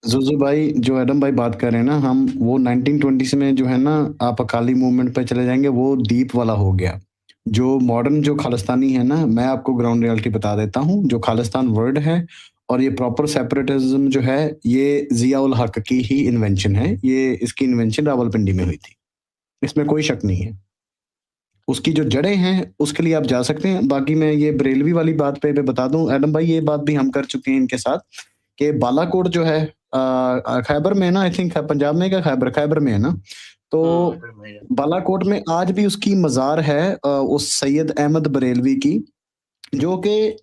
जुजू भाई, जो एडम भाई बात कर रहे हैं ना, हम वो 1920s में जो है ना, आप अकाली मूवमेंट पे चले जाएँगे, वो दीप वाला हो गया। जो मॉडर्न जो खालिस्तानी है ना, मैं आपको ग्राउंड रियलिटी बता देता हूँ, जो खालिस्तान वर्ड है और ये प्रॉपर सेपरेटिज़्म जो है, ये ज़िया उल हक की ही इन्वेंशन है। ये इसकी इन्वेंशन रावलपिंडी में हुई थी। इसमें कोई शक नहीं है। उसकी जो जड़ें हैं, उसके लिए आप जा सकते हैं। बाकी मैं ये बरेलवी वाली बात पे मैं बता दूँ, एडम भाई, ये बात भी हम कर चुके हैं इनके साथ कि बालाकोट जो है खैबर में है ना, आई थिंक पंजाब में क्या खैबर खैबर में है ना? तो बालाकोट में आज भी उसकी मज़ार है, उस सैयद अहमद बरेलवी की, जो कि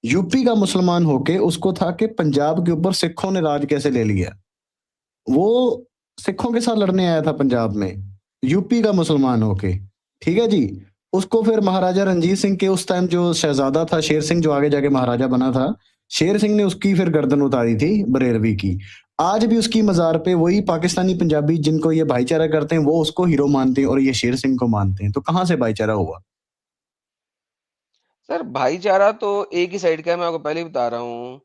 यूपी का मुसलमान होके उसको था कि पंजाब के ऊपर सिखों ने राज कैसे ले लिया। वो सिखों के साथ लड़ने आया था पंजाब में, यूपी का मुसलमान होके, ठीक है जी। उसको फिर महाराजा रणजीत सिंह के उस टाइम जो शहज़ादा था शेर सिंह, जो आगे जाके महाराजा बना था, शेर सिंह ने उसकी फिर गर्दन उतारी थी बरेलवी की। आज भी उसकी मज़ार पे वही पाकिस्तानी पंजाबी जिनको ये भाईचारा करते हैं, वो उसको हीरो मानते हैं और ये शेर सिंह को मानते हैं। तो कहाँ से भाईचारा हुआ? सर भाईचारा तो एक ही साइड का है, मैं आपको पहले ही बता रहा हूँ,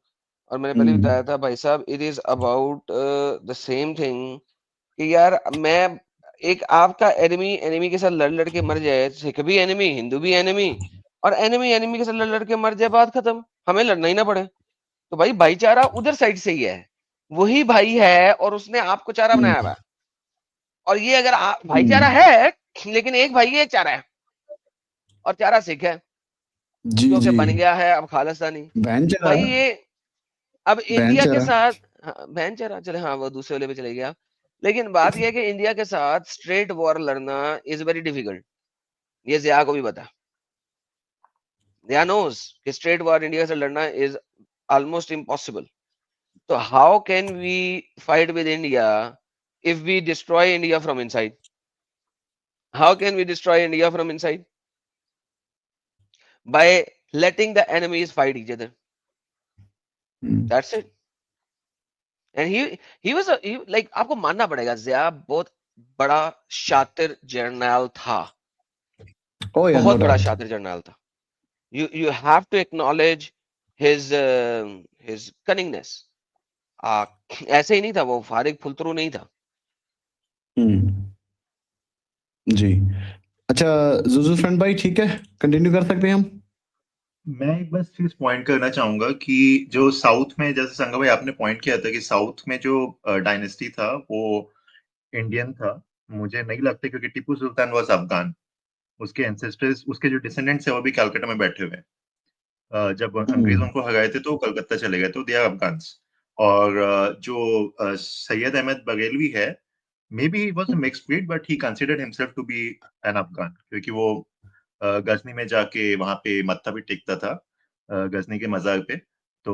और मैंने पहले हुँ। बताया था भाई साहब, it is about the same thing कि यार मैं, एक आपका एनिमी एनिमी के साथ लड़ लड़ के मर जाए, सिख भी एनिमी, हिंदू भी एनिमी, और एनिमी एनिमी के साथ लड़ लड़ के मर जाए, बात खत्म, हमें लड़ना ही ना पड़े। तो भाई भाईचारा उधर साइड से ही है, वही भाई है और उसने आपको चारा हुँ, बनाया हुआ है। और ये अगर भाईचारा हुँ। है, लेकिन एक भाई है एक चारा है, और चारा सिख है, जी, जो कि जी। बन गया है अब खालिस्तानी। तो बहनचोद भाई ये अब इंडिया के बहनचोद साथ, हाँ, बहन चरा चले, हाँ वो दूसरे वाले पे चले गया। लेकिन बात यह है कि इंडिया के साथ स्ट्रेट वॉर लड़ना इज वेरी डिफिकल्ट। ये जिया को भी पता, जिया नोज कि स्ट्रेट वॉर इंडिया से लड़ना इज ऑलमोस्ट इम्पॉसिबल। तो how can we fight with India if we destroy India from inside? How can we destroy India from inside? By letting the enemies fight each other. Hmm. That's it. And he was like, आपको मानना पड़ेगा, जिया बहुत बड़ा शातिर journal था, ओह या no बहुत बड़ा डाउट। शातिर जर्नल था। You have to acknowledge his cunningness. आ, ऐसे ही नहीं था वो, फारिग फुलतरू नहीं था। हुँ। जी। अच्छा, ज़ुज़ु फ्रेंड भाई ठीक है, कंटिन्यू कर सकते हैं हम? मैं एक बस चीज पॉइंट करना चाहूंगा कि जो साउथ में, जैसे संगा भाई आपने पॉइंट किया था कि साउथ में जो डायनेस्टी था वो इंडियन था। मुझे नहीं लगता, क्योंकि टीपू सुल्तान वाज अफगान। उसके एंसेस्टर्स, उसके जो डिसेंडेंट्स है वो भी कलकत्ता में बैठे हुए हैं। जब अंग्रेज हुँ। उनको हराए थे तो वो कलकत्ता चले गए, तो दे आर अफगान्स। और जो सैयद अहमद बघेलवी है, may be he was a mixed breed, but he considered himself to be an Afghan, क्योंकि वो गजनी में जाके वहां पे मत्था भी टेकता था, गजनी के मजार पे। तो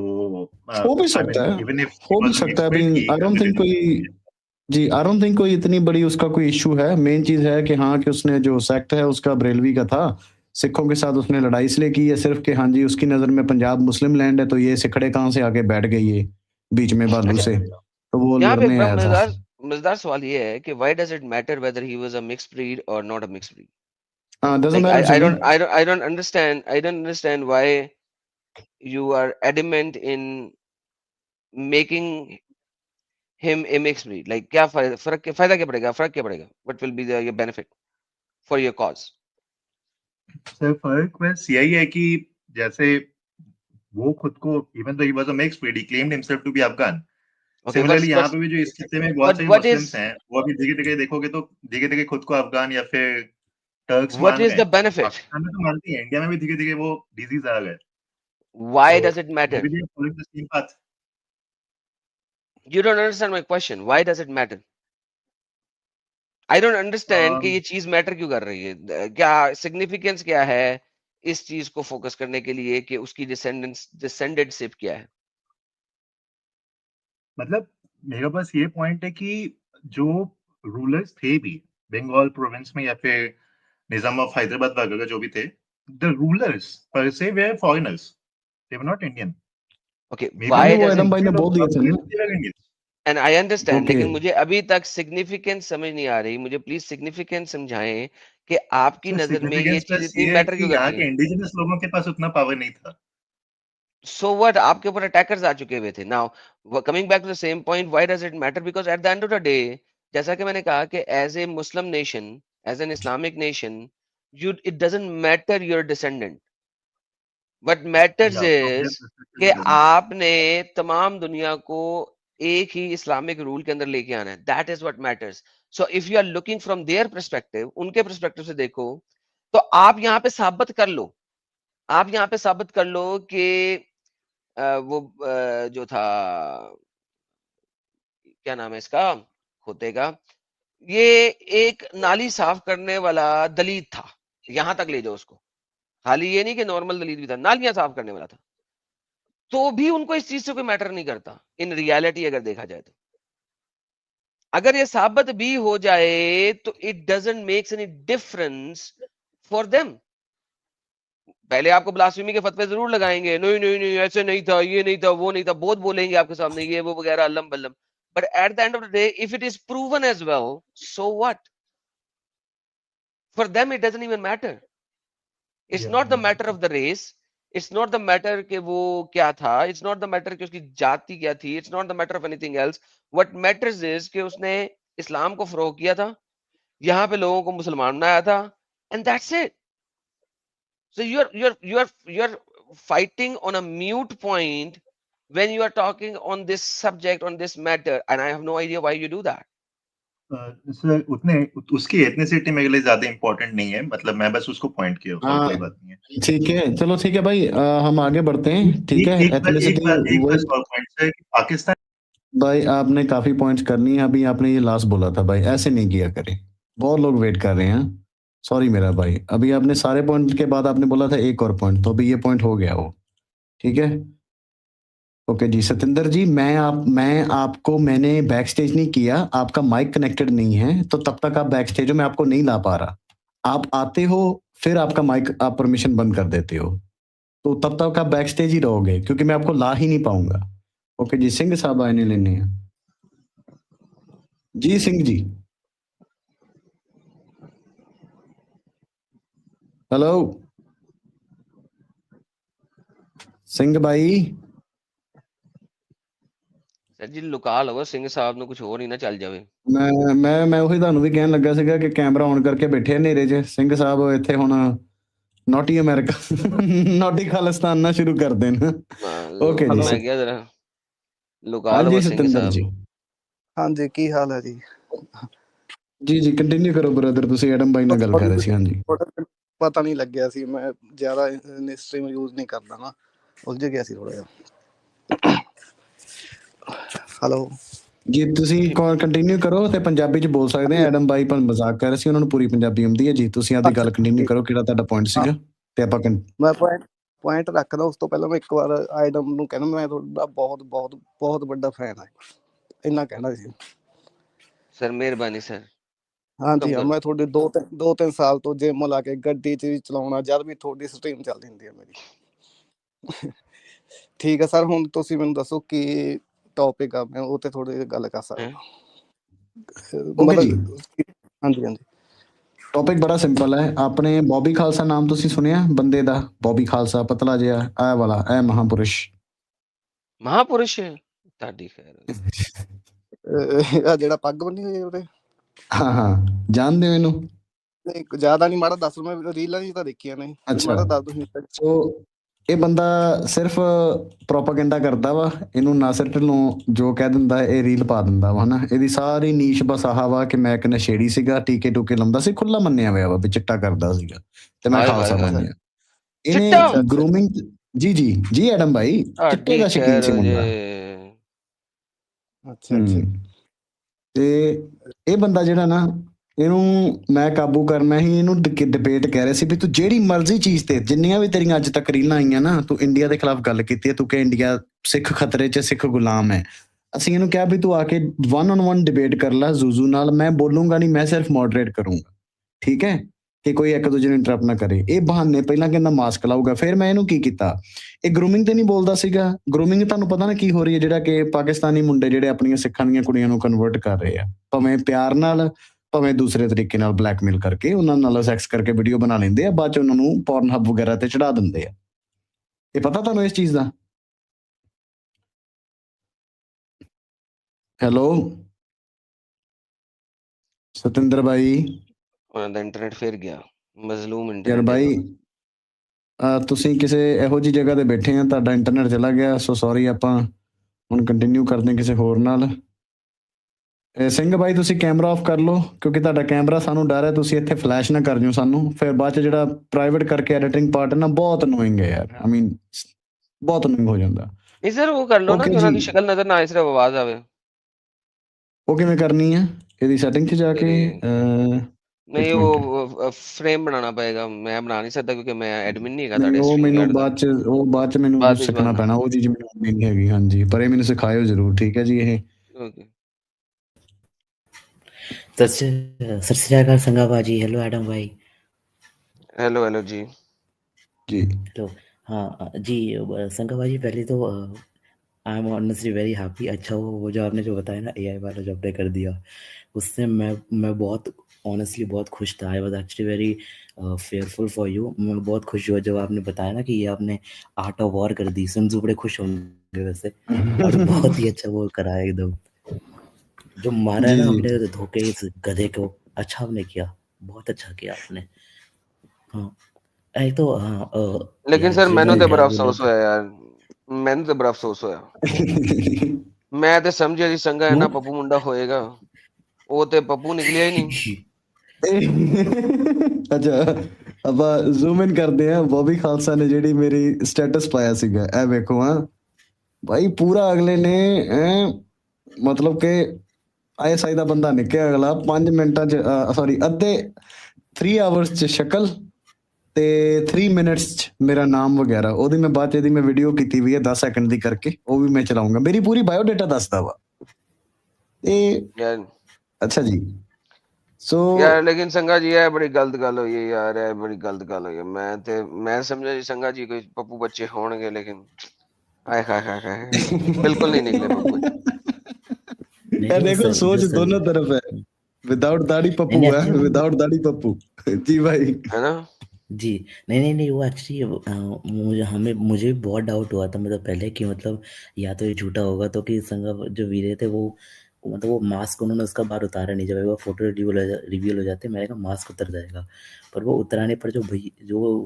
हो भी आई सकता मीन, है, इवन इफ ही हो भी वॉज अ सकता है। मिक्स्ड अभी breed, he I don't think considered कोई, हिमसेल्फ। जी, आई डोंट थिंक कोई इतनी बड़ी उसका कोई इश्यू है। मेन चीज़ है कि हाँ, कि उसने जो सेक्ट है उसका बरेलवी का था, सिखों के साथ उसने लड़ाई इसलिए की है सिर्फ़ कि हाँ जी, उसकी नज़र में पंजाब मुस्लिम लैंड है, तो ये सिखड़े कहाँ से आके बैठ गई ये बीच में बालू अच्छा, से, तो वो यहाँ पे एक लड़ने बड़ा आया था। मजेदार मजेदार सवाल ये है कि why does it matter whether he was a mixed breed or not a mixed breed? Doesn't Like matter to me. I don't understand why you are adamant in making him a mixed breed. Like क्या फायदा क्या पड़ेगा, फर्क क्या पड़ेगा? What will be the your benefit for your cause? Sir फर्क बस यही है कि जैसे वो खुद को, even though he was a mixed breed, he claimed himself to be Afghan. Okay, similarly यहाँ पे भी जो इस खित्ते में बहुत सारे what मुस्लिम्स is हैं, वो अभी धीरे धीरे देखोगे तो धीरे धीरे खुद को अफगान या फिर टर्क्स what मान is रहे the हैं। benefit? पाकिस्तान में तो मानती है, इंडिया में भी धीरे धीरे वो डिजीज आ गए। Why तो does it may be matter? They following the same path. You don't understand my question. Why does it matter? I don't understand कि ये चीज मैटर क्यों कर रही है, क्या सिग्निफिकेंस क्या है इस चीज को फोकस करने के लिए कि उसकी डिसेंडेंटशिप क्या है। मतलब मेरा बस ये पॉइंट है कि जो रूलर्स थे भी बंगाल प्रोविंस में या फिर निजाम ऑफ हैदराबाद वगैरह जो भी थे, द रूलर्स पर से वे foreigners, they were not Indian. Okay, maybe बी हाँ, व्हाई तो वो दे डज एडम इट, भाई ने इंस्टेड बोल दिया ऑफ था अंग्रेज ना। They were Indians. And I understand, okay. लेकिन मुझे अभी तक सिग्निफिकेंस समझ नहीं आ रही, मुझे प्लीज सिग्निफिकेंस समझाएं कि आपकी सर नजर में ये सिग्निफिकेंस चीज बस इतनी ये है मैटर क्यों कि यहाँ करती के है। इंडिजिनस लोगों के पास उतना पावर नहीं था। सो व्हाट, आपके ऊपर अटैकर्स आ चुके हुए थे। Now coming back to the same point, why does it matter? Because at the end of the day, जैसा कि मैंने कहा कि as a Muslim nation, as an Islamic nation, you it doesn't matter your descendant, what matters या from there is perspective कि it doesn't matter. आपने तमाम दुनिया को एक ही इस्लामिक रूल के अंदर लेके आना है। That is what matters. So if you are looking from their perspective, उनके पर्सपेक्टिव से देखो, तो आप यहाँ पे साबित कर लो, आप यहाँ पे साबित कर लो कि वो जो था, क्या नाम है इसका, खोते का, ये एक नाली साफ करने वाला दलित था, यहां तक ले जाओ उसको। खाली ये नहीं कि नॉर्मल दलित भी था, नालियां साफ करने वाला था, तो भी उनको इस चीज से कोई मैटर नहीं करता। इन रियलिटी अगर देखा जाए तो, अगर ये साबित भी हो जाए तो it doesn't makes any difference for them. पहले आपको ब्लास्फेमी के फतवे जरूर लगाएंगे, नहीं नहीं नहीं ऐसे नहीं था, ये नहीं था, वो नहीं था, बहुत बोलेंगे आपके सामने ये वो वगैरह अल्लम बल्लम। But at the end of the day, if it is proven as well, so what? For them it doesn't even matter. It's या not the matter of the race, it's not the matter कि वो क्या था, it's not the matter कि उसकी जाति क्या थी, it's not the matter of anything else. What matters is कि उसने इस्लाम को फरोग किया था, यहाँ पे लोगों को मुसलमान बनाया था, and that's it. So you're fighting on a mute point when you are talking on this subject, on this matter, and I have no idea why you do that. Sir उतने उसकी एथनिसिटी मेरे लिए ज्यादा important नहीं है, मतलब मैं बस उसको पॉइंट किया उसका, और कोई बात नहीं है। ठीक है, चलो ठीक है भाई, हम आगे बढ़ते हैं। ठीक है, एक एथनिसिटी बस और पॉइंट है कि पाकिस्तान, भाई आपने काफी पॉइंट्स करनी है, अभी आपने ये लास्ट बोला था भाई, ऐसे नहीं किया करें, बहुत लोग वेट कर रहे हैं। सॉरी मेरा भाई, अभी आपने सारे पॉइंट के बाद आपने बोला था एक और पॉइंट, तो अभी ये पॉइंट हो गया वो। ठीक है, ओके जी सतिंदर जी, मैं आपको मैंने बैक स्टेज नहीं किया, आपका माइक कनेक्टेड नहीं है, तो तब तक आप बैक स्टेज हो, मैं आपको नहीं ला पा रहा। आप आते हो, फिर आपका माइक आप परमिशन बंद कर देते हो, तो तब तक आप बैक स्टेज ही रहोगे, क्योंकि मैं आपको ला ही नहीं पाऊंगा। ओके जी, सिंह साहब आने लेने हैं जी, सिंह जी, हेलो सिंह भाई। सर जी लुका लवो सिंह साहब ਨੂੰ ਕੁਝ ਹੋਰ ਹੀ ਨਾ ਚੱਲ ਜਾਵੇ। ਮੈਂ ਉਹੀ ਤੁਹਾਨੂੰ ਵੀ ਕਹਿਣ ਲੱਗਾ ਸੀਗਾ ਕਿ ਕੈਮਰਾ ਔਨ ਕਰਕੇ ਬੈਠੇ ਹਨੇਰੇ 'ਚ ਸਿੰਘ ਸਾਹਿਬ ਇੱਥੇ ਹੁਣ ਨੌਟੀ ਅਮਰੀਕਾ ਨੌਟੀ ਖਾਲਿਸਤਾਨ ਨਾ ਸ਼ੁਰੂ ਕਰ ਦੇਣ। ਓਕੇ ਜੀ, ਮੈਂ ਕਿਹਾ ਜਰਾ ਲੁਕਾ ਹਾਂਜੀ ਲਵੋ ਸਿੰਘ ਸਤਿੰਦਰ ਸਾਹਿਬ। ਜੀ, ਹਾਂਜੀ ਕੀ ਹਾਲ ਹੈ ਜੀ? ਜੀ ਕੰਟੀਨਿਊ ਕਰੋ ਬ੍ਰਦਰ, ਤੁਸੀਂ ਐਡਮ ਬਾਈ ਨਾਲ ਗੱਲ ਕਰ ਰਹੇ ਸੀ। ਹਾਂਜੀ ਪਤਾ ਨਹੀਂ ਲੱਗਿਆ ਸੀ, ਮੈਂ ਜ਼ਿਆਦਾ ਸਟ੍ਰੀਮ ਯੂਜ਼ ਨਹੀਂ ਕਰਦਾ ਨਾ, ਉਲਝ ਗਿਆ ਸੀ ਥੋੜਾ ਜਿਹਾ। ਹੈਲੋ ਜੀ, ਤੁਸੀਂ ਕੰਟੀਨਿਊ ਕਰੋ ਤੇ ਪੰਜਾਬੀ 'ਚ ਬੋਲ ਸਕਦੇ ਆ। ਐਡਮ ਬਾਈ ਪਰ ਮਜ਼ਾਕ ਕਰ ਰਹੇ ਸੀ, ਉਹਨਾਂ ਨੂੰ ਪੂਰੀ ਪੰਜਾਬੀ ਆਉਂਦੀ ਹੈ ਜੀ। ਤੁਸੀਂ ਆਪਦੀ ਗੱਲ ਕੰਟੀਨਿਊ ਕਰੋ, ਕਿਹੜਾ ਤੁਹਾਡਾ ਪੁਆਇੰਟ ਸੀਗਾ, ਤੇ ਆਪਾਂ ਮੈਂ ਪੁਆਇੰਟ ਰੱਖਦਾ। ਉਸ ਤੋਂ ਪਹਿਲਾਂ ਮੈਂ ਇੱਕ ਵਾਰ ਐਡਮ ਨੂੰ ਕਹਿੰਦਾ ਮੈਂ ਤੁਹਾਡਾ ਬਹੁਤ ਬਹੁਤ ਬਹੁਤ ਵੱਡਾ ਫੈਨ ਹਾਂ, ਇੰਨਾ ਕਹਿਣਾ ਸੀ। ਸਰ ਮਿਹਰਬਾਨੀ ਸਰ। ਹਾਂਜੀ ਹਾਂ, ਮੈਂ ਤੁਹਾਡੇ 2-3 ਸਾਲ ਤੋਂ ਜਿਮ ਲਾ ਕੇ ਗੱਡੀ 'ਚ ਵੀ ਚਲਾਉਣਾ, ਜਦ ਵੀ ਤੁਹਾਡੀ ਸਟ੍ਰੀਮ ਚੱਲਦੀ ਹੁੰਦੀ ਹੈ ਮੇਰੀ। ਠੀਕ ਹੈ ਸਰ, ਹੁਣ ਤੁਸੀਂ ਮੈਨੂੰ ਦੱਸੋ ਕੀ ਟੌਪਿਕ ਆ, ਮੈਂ ਉਹ ਤੇ ਥੋੜੀ ਜਿਹੀ ਗੱਲ ਕਰ ਸਕਦਾ। ਹਾਂਜੀ ਹਾਂਜੀ, ਟੌਪਿਕ ਬੜਾ ਸਿੰਪਲ ਹੈ। ਆਪਣੇ ਬੌਬੀ ਖਾਲਸਾ ਨਾਮ ਤੁਸੀਂ ਸੁਣਿਆ ਬੰਦੇ ਦਾ? ਬੌਬੀ ਖਾਲਸਾ, ਪਤਲਾ ਜਿਹਾ, ਇਹ ਵਾਲਾ, ਇਹ ਮਹਾਪੁਰਸ਼ ਤੁਹਾਡੀ ਖੈਰ। ਜਿਹੜਾ ਪੱਗ ਬੰਨੀ ਹੋਈ ਉਹਦੇ, ਹਾਂ ਜਾਣਦੇ ਹੋ ਇਹਨੂੰ? ਨਹੀਂ ਜ਼ਿਆਦਾ ਨਹੀਂ, ਮਾੜਾ ਦੱਸ, ਮੈਂ ਰੀਲਾਂ ਜੀ ਤਾਂ ਦੇਖੀਆਂ ਨੇ, ਮਾੜਾ ਦੱਸ ਦੋ। ਸੋ ਇਹ ਬੰਦਾ ਸਿਰਫ ਪ੍ਰੋਪਾਗੈਂਡਾ ਕਰਦਾ ਵਾ, ਇਹਨੂੰ ਨਾਸਰ ਢਿੱਲੋਂ ਜੋ ਕਹਿ ਦਿੰਦਾ ਇਹ ਰੀਲ ਪਾ ਦਿੰਦਾ ਵਾ, ਹਨਾ। ਇਹਦੀ ਸਾਰੀ ਨੀਸ਼ ਬਸ ਆਹ ਵਾ ਕਿ ਮੈਂ ਇੱਕ ਨਸ਼ੇੜੀ ਸੀਗਾ, ਟੀਕੇ ਟੂਕੇ ਲਾਉਂਦਾ ਸੀ, ਖੁੱਲਾ ਮੰਨਿਆ ਹੋਇਆ ਵਾ ਵੀ ਚਿੱਟਾ ਕਰਦਾ ਸੀਗਾ, ਤੇ ਮੈਂ ਖਾਲਸਾ ਬਣਿਆ। ਇਹਨੇ ਗਰੂਮਿੰਗ, ਜੀ ਐਡਮ ਭਾਈ, ਚਿੱਟੇ ਦਾ ਸ਼ੌਕੀਨ ਸੀ ਮੁੰਡਾ। ਤੇ ਇਹ ਬੰਦਾ ਜਿਹੜਾ ਨਾ, ਇਹਨੂੰ ਮੈਂ ਕਾਬੂ ਕਰਨਾ ਹੀ, ਇਹਨੂੰ ਡਿਬੇਟ ਕਹਿ ਰਹੇ ਸੀ ਵੀ ਤੂੰ ਜਿਹੜੀ ਮਰਜ਼ੀ ਚੀਜ਼ ਤੇ, ਜਿੰਨੀਆਂ ਵੀ ਤੇਰੀਆਂ ਅੱਜ ਤੱਕ ਰੀਲਾਂ ਆਈਆਂ ਨਾ, ਤੂੰ ਇੰਡੀਆ ਦੇ ਖਿਲਾਫ ਗੱਲ ਕੀਤੀ ਹੈ, ਤੂੰ ਕਿ ਇੰਡੀਆ ਸਿੱਖ ਖਤਰੇ 'ਚ, ਸਿੱਖ ਗੁਲਾਮ ਹੈ। ਅਸੀਂ ਇਹਨੂੰ ਕਿਹਾ ਵੀ ਤੂੰ ਆ ਕੇ 1-on-1 ਡਿਬੇਟ ਕਰ ਲੈ ਜ਼ੂਜ਼ੂ ਨਾਲ, ਮੈਂ ਬੋਲੂੰਗਾ ਨਹੀਂ, ਮੈਂ ਸਿਰਫ ਮੋਡਰੇਟ ਕਰੂੰਗਾ, ਠੀਕ ਹੈ, ਕਿ ਕੋਈ ਇੱਕ ਦੂਜੇ ਨੂੰ ਇੰਟਰਪਟ ਨਾ ਕਰੇ। ਇਹ ਬਹਾਨੇ ਪਹਿਲਾਂ ਕਹਿੰਦਾ ਮਾਸਕ ਲਾਊਗਾ, ਫਿਰ ਮੈਂ ਇਹਨੂੰ ਕੀ ਕੀਤਾ, ਇਹ ਗਰੂਮਿੰਗ ਤੇ ਨਹੀਂ ਬੋਲਦਾ ਸੀਗਾ। ਗਰੂਮਿੰਗ ਤੁਹਾਨੂੰ ਪਤਾ ਨਾ ਕੀ ਹੋ ਰਹੀ ਹੈ, ਜਿਹੜਾ ਕਿ ਪਾਕਿਸਤਾਨੀ ਮੁੰਡੇ ਜਿਹੜੇ ਆਪਣੀਆਂ ਸਿੱਖਾਂ ਦੀਆਂ ਕੁੜੀਆਂ ਨੂੰ ਕਨਵਰਟ ਕਰ ਰਹੇ ਆ, ਭਾਵੇਂ ਪਿਆਰ ਨਾਲ, ਭਾਵੇਂ ਦੂਸਰੇ ਤਰੀਕੇ ਨਾਲ ਬਲੈਕਮੇਲ ਕਰਕੇ, ਉਹਨਾਂ ਨਾਲ ਸੈਕਸ ਕਰਕੇ ਵੀਡੀਓ ਬਣਾ ਲੈਂਦੇ ਆ, ਬਾਅਦ 'ਚ ਉਹਨਾਂ ਨੂੰ ਪੋਰਨ ਹੱਬ ਵਗੈਰਾ ਤੇ ਚੜਾ ਦਿੰਦੇ ਆ। ਇਹ ਪਤਾ ਤੁਹਾਨੂੰ ਇਸ ਚੀਜ਼ ਦਾ? ਹੈਲੋ ਸਤਿੰਦਰ ਬਾਈ। ਉਹਨਾਂ ਦਾ ਇੰਟਰਨੈਟ ਫਿਰ ਗਿਆ, ਮਜ਼ਲੂਮ ਯਾਰ ਇੰਟਰਨੈਟ ਬਾਈ ਤੁਸੀਂ ਕਿਸੇ ਇਹੋ ਜਿਹੀ ਜਗ੍ਹਾ ਤੇ ਬੈਠੇ ਆ, ਤੁਹਾਡਾ ਇੰਟਰਨੈਟ ਚਲਾ ਗਿਆ, ਸੋ ਸੌਰੀ। ਆਪਾਂ ਹੁਣ ਕੰਟੀਨਿਊ ਕਰਦੇ ਕਿਸੇ ਹੋਰ ਨਾਲ। ਸਿੰਘ ਬਾਈ ਤੁਸੀਂ ਕੈਮਰਾ ਆਫ ਕਰ ਲਓ, ਕਿਉਂਕਿ ਤੁਹਾਡਾ ਕੈਮਰਾ ਸਾਨੂੰ ਡਰ ਹੈ ਤੁਸੀਂ ਇੱਥੇ ਫਲੈਸ਼ ਨਾ ਕਰ ਜਿਓ ਸਾਨੂੰ, ਫਿਰ ਬਾਅਦ ਚ ਜਿਹੜਾ ਪ੍ਰਾਈਵੇਟ ਕਰਕੇ ਐਡੀਟਿੰਗ ਪਾਰਟ ਹੈ ਨਾ, ਬਹੁਤ ਅਨੋਇੰਗ ਹੈ ਯਾਰ। ਆਈ ਮੀਨ ਬਹੁਤ ਅਨੋਇੰਗ ਹੋ ਜਾਂਦਾ। ਨਹੀਂ ਸਰ, ਉਹ ਕਰ ਲਓ ਨਾ ਓਕੇ ਕਿ ਉਹਨਾਂ ਜੀ, ਦੀ ਸ਼ਕਲ ਨਜ਼ਰ ਨਾ ਆਏ, ਸਿਰਫ ਆਵਾਜ਼ ਆਵੇ। ਉਹ ਕਿਵੇਂ ਕਰਨੀ ਹੈ? ਇਹਦੀ ਸੈਟਿੰਗ 'ਚ ਜਾ ਕੇ ਨਹੀਂ, ਇੱਕ ਮਿੰਟ। ਉਹ ਫਰੇਮ ਬਣਾਉਣਾ ਪਏਗਾ, ਮੈਂ ਬਣਾ ਨਹੀਂ ਸਕਦਾ ਕਿਉਂਕਿ ਮੈਂ ਐਡਮਿਨ ਨਹੀਂ ਹੈਗਾ ਨਹੀਂ ਤੁਹਾਡੇ ਉਹ ਸਟ੍ਰੀਮ ਮੈਨੂੰ ਯਾਰਡ ਦਾ। ਬਾਅਦ ਚ ਮੈਨੂੰ ਬਾਅਦ ਵਿੱਚ ਸਿੱਖਣਾ ਬਣਨਾ। ਪੈਣਾ, ਉਹ ਚੀਜ਼ ਮੈਨੂੰ ਆਉਂਦੀ ਨਹੀਂ ਹੈਗੀ। ਹਾਂਜੀ, ਪਰ ਇਹ ਮੈਨੂੰ ਸਿਖਾਇਓ ਜ਼ਰੂਰ, ਠੀਕ ਹੈ ਜੀ। ਇਹ ਓਕੇ। सत श्री अकाल संगा भाजी। हेलो एडम भाई। हेलो हेलो जी जी हेलो। हाँ जी संगा भाजी, पहले तो I am honestly very happy. अच्छा वो जो आपने जो बताया ना एआई वाला जो आपने कर दिया, उससे मैं बहुत ऑनेस्टली बहुत खुश था। I was actually very fearful for you. मैं बहुत खुश हुआ जब आपने बताया ना कि ये आपने आर्ट ऑफ वॉर कर दी। सुनजू बड़े खुश होंगे वैसे। और बहुत ही अच्छा वो करा है एकदम, जो मारा है जी ना जी आपने धोखे इस गधे को। अच्छा आपने किया, बहुत अच्छा किया आपने। हाँ एक तो हाँ लेकिन यार सर जो मैंने मैं तो क्या बड़ा बोल रहा अफसोस था। होया यार, मैंने तो बड़ा अफसोस होया। मैं तो समझिया जी संगा है ना पप्पू मुंडा होएगा, वो तो पप्पू निकलिया ही नहीं। ਅੱਛਾ, ਆਪਾਂ ਜ਼ੂਮ ਇਨ ਕਰਦੇ ਆ। ਬੋਬੀ ਖਾਲਸਾ ਨੇ ਜਿਹੜੀ ਮੇਰੀ ਸਟੇਟਸ ਪਾਇਆ ਸੀਗਾ, ਇਹ ਵੇਖੋ। ਹਾਂ ਭਾਈ, ਪੂਰਾ ਅਗਲੇ ਨੇ ਮਤਲਬ ਕਿ ISI ਦਾ ਬੰਦਾ ਨਿਕਲਿਆ ਅਗਲਾ 5 ਮਿੰਟਾਂ ਚ, ਸੌਰੀ ਅੱਧੇ 3 ਆਵਰਸ ਚ ਸ਼ਕਲ ਤੇ 3 ਮਿੰਟਸ ਚ ਮੇਰਾ ਨਾਮ ਵਗੈਰਾ। ਉਹਦੀ ਮੈਂ ਬਾਅਦ ਚ ਇਹਦੀ ਮੈਂ ਵੀਡੀਓ ਕੀਤੀ ਵੀ ਹੈ 10 ਸੈਕਿੰਡ ਦੀ ਕਰਕੇ, ਉਹ ਵੀ ਮੈਂ ਚਲਾਉਂਗਾ। ਮੇਰੀ ਪੂਰੀ ਬਾਇਓਡਾਟਾ ਦੱਸਦਾ ਵਾ ਇਹ। यार ਅੱਛਾ ਜੀ, ਸੋ यार लेकिन संगा जी है बड़ी गलत गल हुई है यार, है बड़ी गलत गल हुई है। मैं समझा जी संगा जी कोई पप्पू बच्चे होणगे, लेकिन हाय हाय हाय हाय बिल्कुल नहीं निकले पप्पू। नहीं ये जो देखो, सर सोच जो सर दोनों तरफ है। विदाउट दाढ़ी नहीं पप्पू नहीं है, एक्चुअली विदाउट दाढ़ी पप्पू। जी भाई। है ना। जी नहीं वो एक्चुअली मुझे भी बहुत डाउट हुआ था मतलब पहले कि मतलब या तो ये झूठा होगा, तो कि संगा जो वीरे थे वो मतलब वो मास्क उन्होंने उसका बाहर उतारा नहीं। जब वो फोटो रिवील हो जाते मैंने कहा मास्क उतर जाएगा, पर वो उतराने पर जो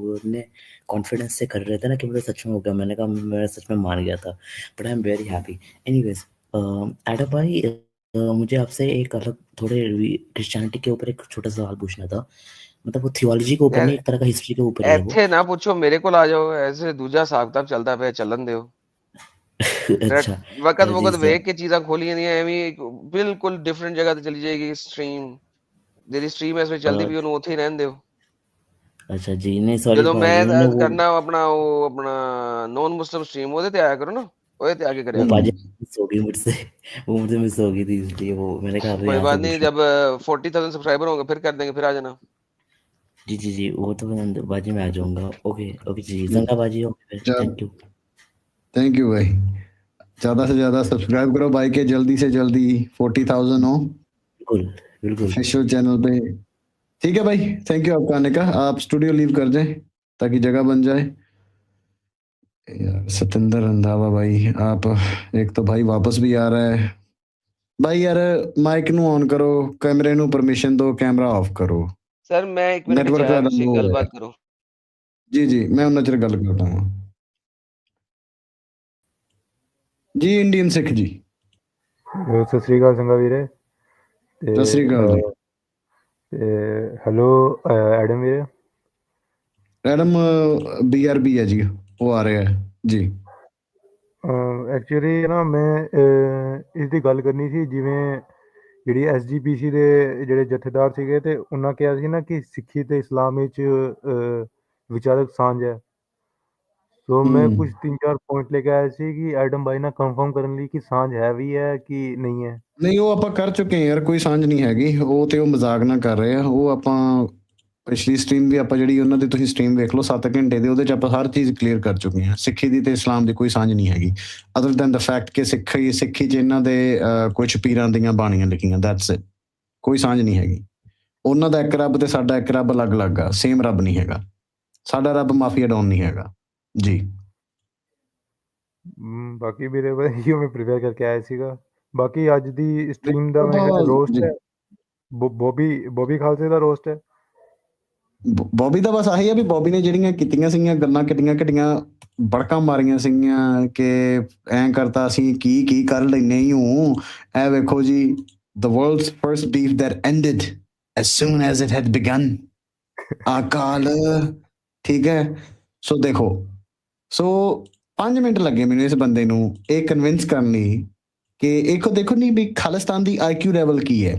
उन्हें कॉन्फिडेंस से कर रहे थे ना कि मतलब सच में हो गया, मैंने कहा मैं सच में मान गया था। But I am very happy. Anyways Adam भाई, मुझे आपसे एक अलग थोड़े क्रिश्चियनिटी के ऊपर एक छोटा सवाल पूछना था। मतलब वो थियोलॉजी के ऊपर यार नहीं, एक तरह का हिस्ट्री के ऊपर ही है वो। ਇੱਥੇ ਨਾ ਪੁੱਛੋ, ਮੇਰੇ ਕੋਲ ਆ ਜਾਓ। ਐਸੇ ਦੂਜਾ ਹਿਸਾਬ ਕਿਤਾਬ ਚੱਲਦਾ ਪਿਆ, ਚੱਲਣ ਦਿਓ। अच्छा ਵਕਤ जी ਵਕਤ सर। ਵੇਖ ਕੇ ਚੀਜ਼ਾਂ ਖੋਲੀ ਜਾਂਦੀਆਂ ਐਵੇਂ, ਬਿਲਕੁਲ ਡਿਫਰੈਂਟ ਜਗ੍ਹਾ ਤੇ ਚਲੀ ਜਾਏਗੀ ਸਟ੍ਰੀਮ। ਜਿਹੜੀ ਸਟ੍ਰੀਮ ਇਸ ਵਿੱਚ ਚੱਲਦੀ ਵੀ ਉਹਨੂੰ ਉੱਥੇ ਹੀ ਰਹਿਣ ਦਿਓ। अच्छा जी नहीं सॉरी ਜਦੋਂ भाजी, मैंने ਮੈਂ वो ਕਰਨਾ ਆਪਣਾ नॉन मुस्लिम स्ट्रीम, ਉਹਦੇ ਤੇ ਆਇਆ करੋ ना, ਉਹਦੇ ਤੇ आके करिया करो। पाजी मिस हो गई मुझसे। वो मुझसे मिस हो गई थी, इसलिए वो मैंने कहा कोई यहाँ से बात नहीं, पूछ लूं। जब 40,000 सब्सक्राइबर होंगे फिर कर देंगे, फिर आ जाना। जी वो तो मैं बाजी में आ जाऊंगा। ओके ओके जी संगा बाजी, okay thank you. Thank you भाई। ज्यादा से ज्यादा सब्सक्राइब करो भाई के, जल्दी से जल्दी 40,000 हो बिल्कुल बिल्कुल। ऑफिशियल चैनल पे। ठीक है भाई, थैंक यू आपका आने का। आप स्टूडियो लीव कर जाए ताकि जगह बन जाए। यार सतिंदर रंधावा भाई, आप एक तो भाई वापस भी आ रहा है भाई। यार माइक ਨੂੰ ऑन करो, कैमरे ਨੂੰ परमिशन दो, कैमरा ऑफ करो। सर मैं 1 मिनट ਵਿੱਚ नेटवर्क ਆਇਆ, ਦਾ ਤੁਸੀਂ वो है। ਗੱਲਬਾਤ ਕਰੋ। जी जी, मैं उन्हें चਿਰ गल करता हूँ। जी इंडियन सिख जी, ਸਤਿ ਸ੍ਰੀ ਅਕਾਲ ਸੰਗਾ ਵੀਰੇ ਤੇ सत श्री अकाल जी। ਹੈਲੋ ਐਡਮ ਵੀਰੇ। मैडम BRB है जी, वो आ रहे हैं जी। ਐਕਚੁਅਲੀ ਨਾ ਮੈਂ ਇਸ ਦੀ ਗੱਲ ਕਰਨੀ ਸੀ, ਜਿਵੇਂ ਜਿਹੜੀ SGPC ਦੇ ਜਿਹੜੇ ਜਥੇਦਾਰ ਸੀਗੇ ਤੇ ਉਹਨਾਂ ਕਿਹਾ ਸੀ ਨਾ ਕਿ ਸਿੱਖੀ ਤੇ ਇਸਲਾਮ ਵਿੱਚ ਵਿਚਾਰਕ ਸਾਂਝ ਹੈ। ਸੋ ਮੈਂ ਕੁਝ 3-4 ਪੁਆਇੰਟ ਲੈ ਕੇ ਆਇਆ ਸੀ ਕਿ ਐਡਮ ਬਾਈ ਨਾਲ ਕੰਫਰਮ ਕਰਨ ਲਈ ਕਿ ਸਾਂਝ ਹੈ ਵੀ ਹੈ ਕਿ ਨਹੀਂ ਹੈ। ਨਹੀਂ ਉਹ ਆਪਾਂ ਕਰ ਚੁੱਕੇ ਹਾਂ ਯਾਰ, ਕੋਈ ਸਾਂਝ ਨਹੀਂ ਹੈਗੀ। ਉਹ ਤੇ ਉਹ ਮਜ਼ਾਕ ਨਾ ਕਰ ਰਹੇ ਆ। ਉਹ ਆਪਾਂ ਪਿਛਲੀ ਸਟਰੀਮ ਵੀ ਆਪਾਂ ਜਿਹੜੀ ਉਹਨਾਂ ਦੀ ਤੁਸੀਂ ਸਟਰੀਮ ਵੇਖ ਲਓ 7 ਘੰਟੇ ਦੀ, ਉਹਦੇ ਚ ਆਪਾਂ ਹਰ ਚੀਜ਼ ਕਲੀਅਰ ਕਰ ਚੁੱਕੇ ਹਾਂ। ਸਿੱਖੀ ਦੀ ਤੇ ਇਸਲਾਮ ਦੀ ਕੋਈ ਸਾਂਝ ਨਹੀਂ ਹੈਗੀ, ਅਦਰ ਦੈਨ ਦਾ ਫੈਕਟ ਕਿ ਸਿੱਖੀ ਚ ਇਹਨਾਂ ਦੇ ਕੁਝ ਪੀਰਾਂ ਦੀਆਂ ਬਾਣੀਆਂ ਲਿਖੀਆਂ, ਦੈਟਸ ਇਟ। ਕੋਈ ਸਾਂਝ ਨਹੀਂ ਹੈਗੀ। ਉਹਨਾਂ ਦਾ ਇੱਕ ਰੱਬ ਤੇ ਸਾਡਾ ਇੱਕ ਰੱਬ ਅਲੱਗ-ਅਲੱਗ ਆ, ਸੇਮ ਰੱਬ ਨਹੀਂ ਹੈਗਾ। ਸਾਡਾ ਰੱਬ ਮਾਫੀਆ ਡਾਊਨ ਨਹੀਂ ਹੈਗਾ ਜੀ। ਬਾਕੀ ਵੀਰੇ ਇਹੋ ਮੈਂ ਪ੍ਰੀਪੇਅਰ ਕਰਕੇ ਆਇਆ ਸੀਗਾ ਬਾਕੀ ਅੱਜ ਦੀ ਸਟ੍ਰੀਮ ਦਾ ਮੈਂ ਕਿਹਾ ਰੋਸਟ ਹੈ ਬੋਬੀ ਖਾਲਸੇ ਦਾ ਰੋਸਟ ਹੈ। ਬੋਬੀ ਦਾ ਬਸ ਆਹੀ ਆ ਵੀ ਬੋਬੀ ਨੇ ਜਿਹੜੀਆਂ ਕੀਤੀਆਂ ਸੀਗੀਆਂ ਗੱਲਾਂ ਕਿੱਡੀਆਂ ਕਿੱਡੀਆਂ ਬੜਕਾਂ ਮਾਰੀਆਂ ਸੀਗੀਆਂ ਕਿ ਐਂ ਕਰਤਾ ਅਸੀਂ ਕੀ ਕਰ ਲੈਨੇ ਹੀ ਹੂੰ। ਇਹ ਵੇਖੋ ਜੀ, the world's first beef that ended as soon as it had begun, ਅਕਾਲ। ਠੀਕ ਹੈ, ਸੋ ਦੇਖੋ, ਸੋ 5 ਮਿੰਟ ਲੱਗੇ ਮੈਨੂੰ ਇਸ ਬੰਦੇ ਨੂੰ ਇਹ ਕਨਵਿੰਸ ਕਰਨ ਲਈ ਕਿ ਇੱਕ ਦੇਖੋ ਨਹੀਂ ਵੀ ਖਾਲਿਸਤਾਨ ਦੀ IQ ਲੈਵਲ ਕੀ ਹੈ।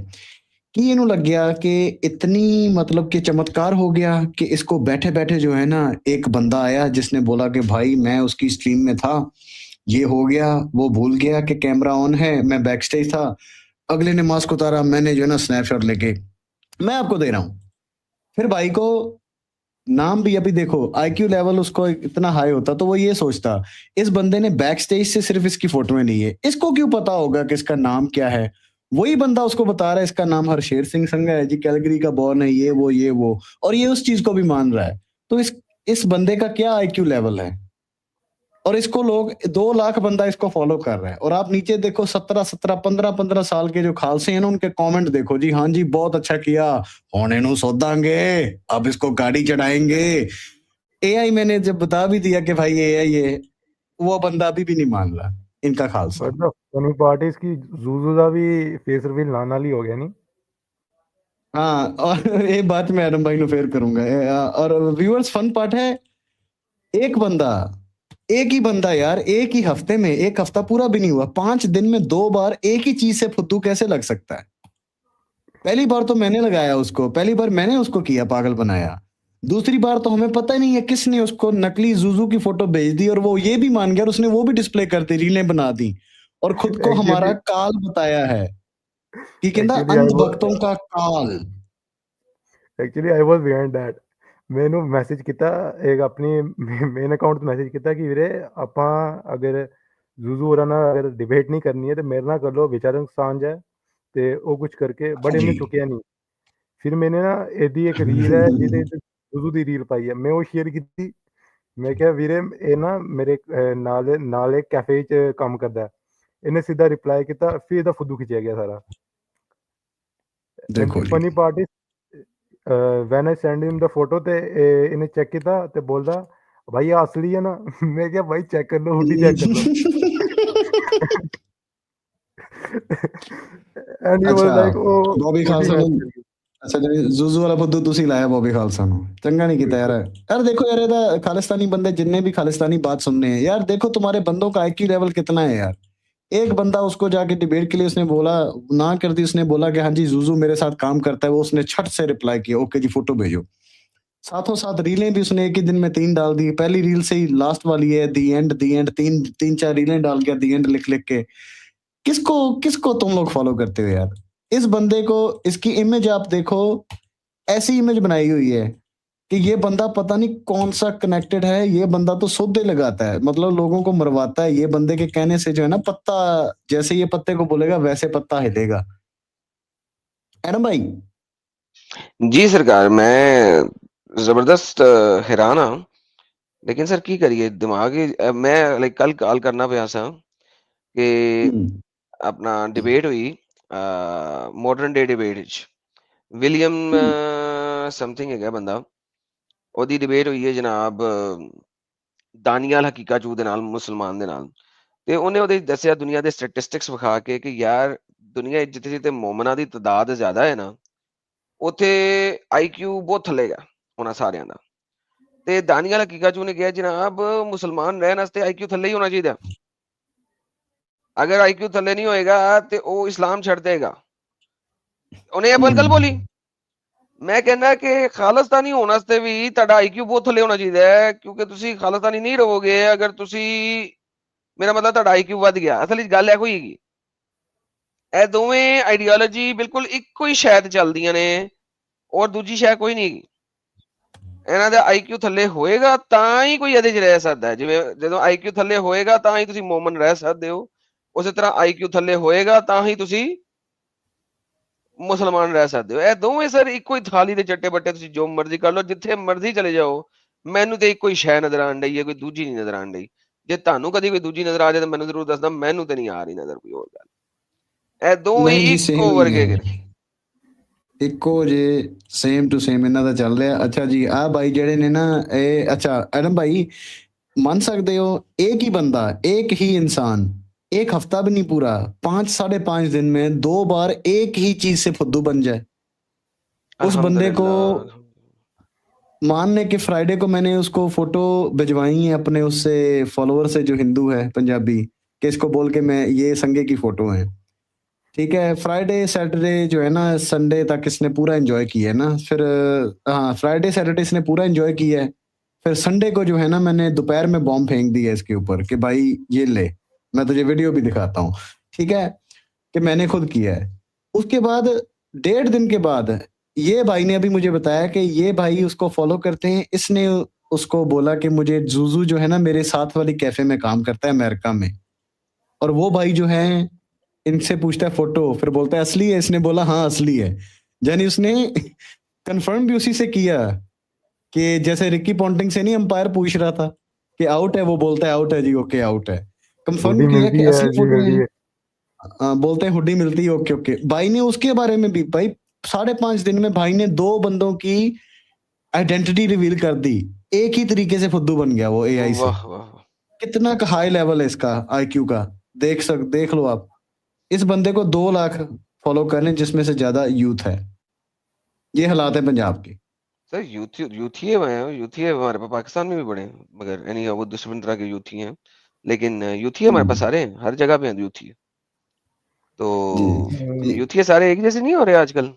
कि इन्हों लग गया कि इतनी मतलब कि चमत्कार हो गया कि इसको बैठे बैठे जो है ना एक बंदा आया जिसने बोला कि भाई मैं उसकी स्ट्रीम में था, ये हो गया, वो भूल गया कि कैमरा ऑन है, मैं बैक स्टेज था, अगले ने मास्क उतारा, मैंने जो है ना स्नैपशॉट लेके मैं आपको दे रहा हूँ। फिर भाई को नाम भी अभी देखो IQ लेवल उसको इतना हाई होता तो वो ये सोचता इस बंदे ने बैक स्टेज से सिर्फ इसकी फोटोएं ली है, इसको क्यों पता होगा कि इसका नाम क्या है। वही बंदा उसको बता रहा है इसका नाम हरशेर सिंह संघा है जी, कैलगरी का बॉर्न है, ये वो और ये उस चीज को भी मान रहा है। तो इस बंदे का क्या IQ लेवल है और इसको लोग 2 लाख बंदा इसको फॉलो कर रहा है। और आप नीचे देखो 17 15 साल के जो खालसे हैं ना उनके कमेंट देखो जी, हाँ जी बहुत अच्छा किया, होने नु सोदांगे, अब इसको गाड़ी चढ़ाएंगे। AI मैंने जब बता भी दिया कि भाई AI है, वो बंदा अभी भी नहीं मान रहा इनका खालसा। फनी पार्ट है इसकी जूजू का भी फेस रिवील नाल ही हो गया नहीं। हाँ, और ये बात मैं एडम भाई नु फेर करूंगा। और व्यूअर्स फन पार्ट है, एक ही बंदा यार एक ही हफ्ते में, एक हफ्ता पूरा भी नहीं हुआ, 5 दिन में 2 बार एक ही चीज से फुद्दू कैसे लग सकता है। पहली बार तो मैंने लगाया उसको, पहली बार मैंने उसको किया, पागल बनाया। दूसरी बार तो हमें पता ही नहीं है किसने उसको नकली जूजू की फोटो भेज दी और वो ये भी मान गया और उसने वो भी डिस्प्ले कर दी, रीलें बना दी और खुद को हमारा काल बताया है कि कहता अंधभक्तों का काल। Actually I was behind that. मैंने मैसेज किया एक अपनी मेन अकाउंट ਤੇ ਮੈਸੇਜ ਕੀਤਾ ਕਿ ਵੀਰੇ ਆਪਾਂ ਅਗਰ ਜ਼ੂਜ਼ੂ ਹੋਰਾਂ ਨਾਲ ਅਗਰ ਡਿਬੇਟ ਨਹੀਂ ਕਰਨੀ ਹੈ ਤੇ ਮੇਰੇ ਨਾਲ ਕਰ ਲੋ, ਵਿਚਾਰਕ ਸਾਂਝ ਹੈ ਤੇ ਉਹ ਕੁਝ ਕਰਕੇ ਬੜੇ ਇਹਨੇ ਚੁੱਕਿਆ ਨਹੀਂ। ਫਿਰ ਮੈंने ਨਾ ਇਹਦੀ ਇੱਕ ਰੀਲ ਹੈ ਜਿਹਦੇ ਜ਼ੂਜ਼ੂ ਦੀ ਰੀਲ ਪਾਈ ਹੈ, ਮੈਂ ਉਹ ਸ਼ੇਅਰ ਕੀਤੀ। ਮੈਂ ਕਿਹਾ ਵੀਰੇ ਇਹ ਨਾ ਮੇਰੇ ਨਾਲ ਇੱਕ ਕੈਫੇ 'ਚ ਕੰਮ ਕਰਦਾ। ਇਹਨੇ ਸਿੱਧਾ ਰਿਪਲਾਈ ਕੀਤਾ, ਫਿਰ ਇਹਦਾ ਫੁੱਦੂ ਖਿੱਚਿਆ ਗਿਆ ਸਾਰਾ। ਦੇਖੋ funny part is when I send him the photo ਤੇ ਇਹਨੇ ਚੈੱਕ ਕੀਤਾ ਤੇ ਬੋਲਦਾ ਭਾਈ ਆ ਅਸਲੀ ਹੈ ਨਾ। ਮੈਂ ਕਿਹਾ ਭਾਈ ਚੈੱਕ ਕਰ ਲਓ, ਹੁੱਡੀ ਚੈੱਕ ਕਰ ਲਓ। ਐਂਡ ਹੀ ਵਾਸ ਲਾਈਕ ਉਹ ਬੋਬੀ ਖਾਲਸਾ ਨੂੰ ਅੱਛਾ ਜੀ ਜ਼ੂਜ਼ੂ ਵਾਲਾ ਫੁੱਦੂ ਤੁਸੀਂ ਲਾਇਆ ਬੋਬੀ ਖਾਲਸਾ ਨੂੰ, ਚੰਗਾ नहीं ਕੀਤਾ यार देखो यार ਇਹਦਾ खालिस्तानी बंदे जितने भी खालिस्तानी बात सुनने हैं यार, देखो तुम्हारे बंदों का IQ लेवल कितना है यार। एक बंदा उसको जाके डिबेट के लिए उसने बोला ना कर दी, उसने बोला कि हाँ जी जूजू मेरे साथ काम करता है, वो उसने छट से रिप्लाई किया ओके जी फोटो भेजो। साथों साथ रीलें भी उसने एक ही दिन में 3 डाल दी, पहली रील से ही लास्ट वाली है दी एंड 3-4 रीलें डाल के दी एंड लिख के। किसको तुम लोग फॉलो करते हो यार। इस बंदे को इसकी इमेज आप देखो, ऐसी इमेज बनाई हुई है कि ये बंदा पता नहीं कौन सा कनेक्टेड है, ये बंदा तो सौदे लगाता है, मतलब लोगों को मरवाता है। ये बंदे के कहने से जो है ना पत्ता, जैसे ये पत्ते को बोलेगा वैसे पत्ता हिलेगा। एडम भाई जी सरकार, मैं जबरदस्त हैरान हाँ, लेकिन सर की करिए दिमाग मैं लाइक कल कॉल करना पिया सा कि अपना डिबेट हुई modern day debate William something है बंदा, ਉਹਦੀ ਡਿਬੇਟ ਹੋਈ ਹੈ ਜਨਾਬ ਦਾਨੀਆਲ ਹਕੀਕਾ ਚੂ ਦੇ ਨਾਲ, ਮੁਸਲਮਾਨ ਦੇ ਨਾਲ। ਤੇ ਉਹਨੇ ਉਹਦੇ ਦੱਸਿਆ ਦੁਨੀਆ ਦੇ ਸਟੈਟਿਸਟਿਕਸ ਵਿਖਾ ਕੇ ਕਿ ਯਾਰ ਦੁਨੀਆ ਜਿੱਥੇ ਜਿੱਥੇ ਮੂਮਨਾਂ ਦੀ ਤਾਦਾਦ ਜ਼ਿਆਦਾ ਹੈ ਨਾ, ਉੱਥੇ IQ ਬਹੁਤ ਥੱਲੇ ਗਿਆ ਉਹਨਾਂ ਸਾਰਿਆਂ ਦਾ। ਤੇ ਦਾਨੀਆਲ ਹਕੀਕਾ ਚੂ ਨੇ ਕਿਹਾ ਜਨਾਬ ਮੁਸਲਮਾਨ ਰਹਿਣ ਵਾਸਤੇ IQ ਥੱਲੇ ਹੀ ਹੋਣਾ ਚਾਹੀਦਾ, ਅਗਰ IQ ਥੱਲੇ ਨਹੀਂ ਹੋਏਗਾ ਤੇ ਉਹ ਇਸਲਾਮ ਛੱਡ ਦੇਗਾ। ਉਹਨੇ ਇਹ ਗੱਲ ਬੋਲੀ। मैं कहना कि खालिस्तानी होने वास्ते भी ਤੁਹਾਡਾ IQ ਬਹੁਤ ਥੱਲੇ ਹੋਣਾ ਚਾਹੀਦਾ ਹੈ, ਕਿਉਂਕਿ ਤੁਸੀਂ ਖਾਲਿਸਤਾਨੀ ਨਹੀਂ ਰਹੋਗੇ ਅਗਰ ਤੁਸੀਂ, ਮੇਰਾ ਮਤਲਬ ਤੁਹਾਡਾ IQ ਵੱਧ ਗਿਆ। ਅਸਲ ਵਿੱਚ ਗੱਲ ਇਹੋ ਹੀ ਹੈਗੀ। ਇਹ ਦੋਵੇਂ ਆਈਡੀਓਲੋਜੀ ਬਿਲਕੁਲ ਇੱਕੋ ਹੀ ਸ਼ਾਇਦ ਚੱਲਦੀਆਂ ਨੇ ਔਰ ਦੂਜੀ ਸ਼ਾਇਦ ਕੋਈ ਨਹੀਂ ਹੈਗੀ। ਇਹਨਾਂ ਦਾ IQ ਥੱਲੇ ਹੋਏਗਾ ਤਾਂ ਹੀ ਕੋਈ ਇਹਦੇ 'ਚ ਰਹਿ ਸਕਦਾ ਹੈ। ਜਿਵੇਂ ਜਦੋਂ IQ ਥੱਲੇ ਹੋਏਗਾ ਤਾਂ ਹੀ ਤੁਸੀਂ ਮੂਮਨ ਰਹਿ ਸਕਦੇ ਹੋ, ਉਸੇ ਤਰ੍ਹਾਂ IQ ਥੱਲੇ ਹੋਏਗਾ ਤਾਂ ਹੀ ਤੁਸੀਂ ਮੁਸਲਮਾਨ ਰਹਿ ਸਕਦੇ ਹੋ। ਇਹ ਦੋਵੇਂ ਸਰ ਇੱਕੋ ਹੀ ਥਾਲੀ ਦੇ ਚੱਟੇ ਬੱਟੇ, ਤੁਸੀਂ ਜੋ ਮਰਜ਼ੀ ਕਰ ਲਓ, ਜਿੱਥੇ ਮਰਜ਼ੀ ਚਲੇ ਜਾਓ। ਮੈਨੂੰ ਤੇ ਇੱਕੋ ਹੀ ਸ਼ੈ ਨਜ਼ਰ ਆਉਣ ਡਈ ਹੈ, ਕੋਈ ਦੂਜੀ ਨਹੀਂ ਨਜ਼ਰ ਆਉਣ ਡਈ। ਜੇ ਤੁਹਾਨੂੰ ਕਦੀ ਕੋਈ ਦੂਜੀ ਨਜ਼ਰ ਆ ਜਾਏ ਤਾਂ ਮੈਨੂੰ ਜ਼ਰੂਰ ਦੱਸਦਾ, ਮੈਨੂੰ ਤੇ ਨਹੀਂ ਆ ਰਹੀ ਨਜ਼ਰ ਕੋਈ ਹੋਰ ਗੱਲ। ਇਹ ਦੋਵੇਂ ਨਹੀਂ ਜੀ ਇੱਕੋ ਸੇਮ ਹੀ ਵਰਗੇ ਹੈ, ਨੇ। ਇੱਕੋ ਜੇ ਸੇਮ ਟੂ ਸੇਮ ਇਹਨਾਂ ਦਾ ਚੱਲ ਰਿਹਾ। ਅੱਛਾ ਜੀ ਆਹ ਬਾਈ ਜਿਹੜੇ ਨੇ ਨਾ ਇਹ, ਅੱਛਾ ਐਡਮ भाई मान सकते हो एक ही बंदा, एक ही इंसान, एक हफ्ता भी नहीं पूरा, 5-5.5 दिन में 2 बार एक ही चीज से फुद्दू बन जाए। उस बंदे को अल्हम्दुलिल्लाह। मानने के फ्राइडे को मैंने उसको फोटो भिजवाई है अपने उससे फॉलोअर से जो हिंदू है पंजाबी, कि इसको बोल के मैं ये संगे की फोटो है, ठीक है। फ्राइडे सैटरडे जो है ना, संडे तक इसने पूरा एंजॉय किया है ना, फिर हाँ फ्राइडे सैटरडे इसने पूरा एंजॉय किया है। फिर संडे को जो है ना मैंने दोपहर में बॉम्ब फेंक दिया इसके ऊपर कि भाई ये ले, मैं तुझे वीडियो भी दिखाता हूँ, ठीक है, कि मैंने खुद किया है। उसके बाद 1.5 दिन के बाद ये भाई ने अभी मुझे बताया कि ये भाई उसको फॉलो करते हैं, इसने उसको बोला कि मुझे जूजू जो है ना मेरे साथ वाली कैफे में काम करता है अमेरिका में, और वो भाई जो है इनसे पूछता है फोटो, फिर बोलता है असली है, इसने बोला हाँ असली है। यानी उसने कंफर्म भी उसी से किया कि जैसे रिकी पॉन्टिंग से नहीं अंपायर पूछ रहा था कि आउट है, वो बोलता है आउट है जी, ओके आउट है, कंफर्म हुडी किया मिलती कि है असली जी, फोटो मिलती है। है। बोलते हैं हुडी मिलती है, ओके ओके। भाई ने उसके बारे में भी भाई 5.5 दिन में भाई ने 2 बंदों की आइडेंटिटी रिवील कर दी, एक ही तरीके से फुद्दू बन गया वो एआई से। वाह वाह। कितना हाई लेवल है इसका आईक्यू का, देख लो आप। इस बंदे को 2 लाख फॉलो कर लें जिसमें से ज्यादा यूथ है। ये हालात है पंजाब की। सर यूथी है हमारे पास, पाकिस्तान में भी बड़े हैं, मगर यानी वो दुश्मन तरह के यूथी हैं, लेकिन यूथी हमारे पास सारे हैं, हर जगह पे हैं यूथी। तो जी यूथी सारे एक जैसे नहीं हो रहे आजकल,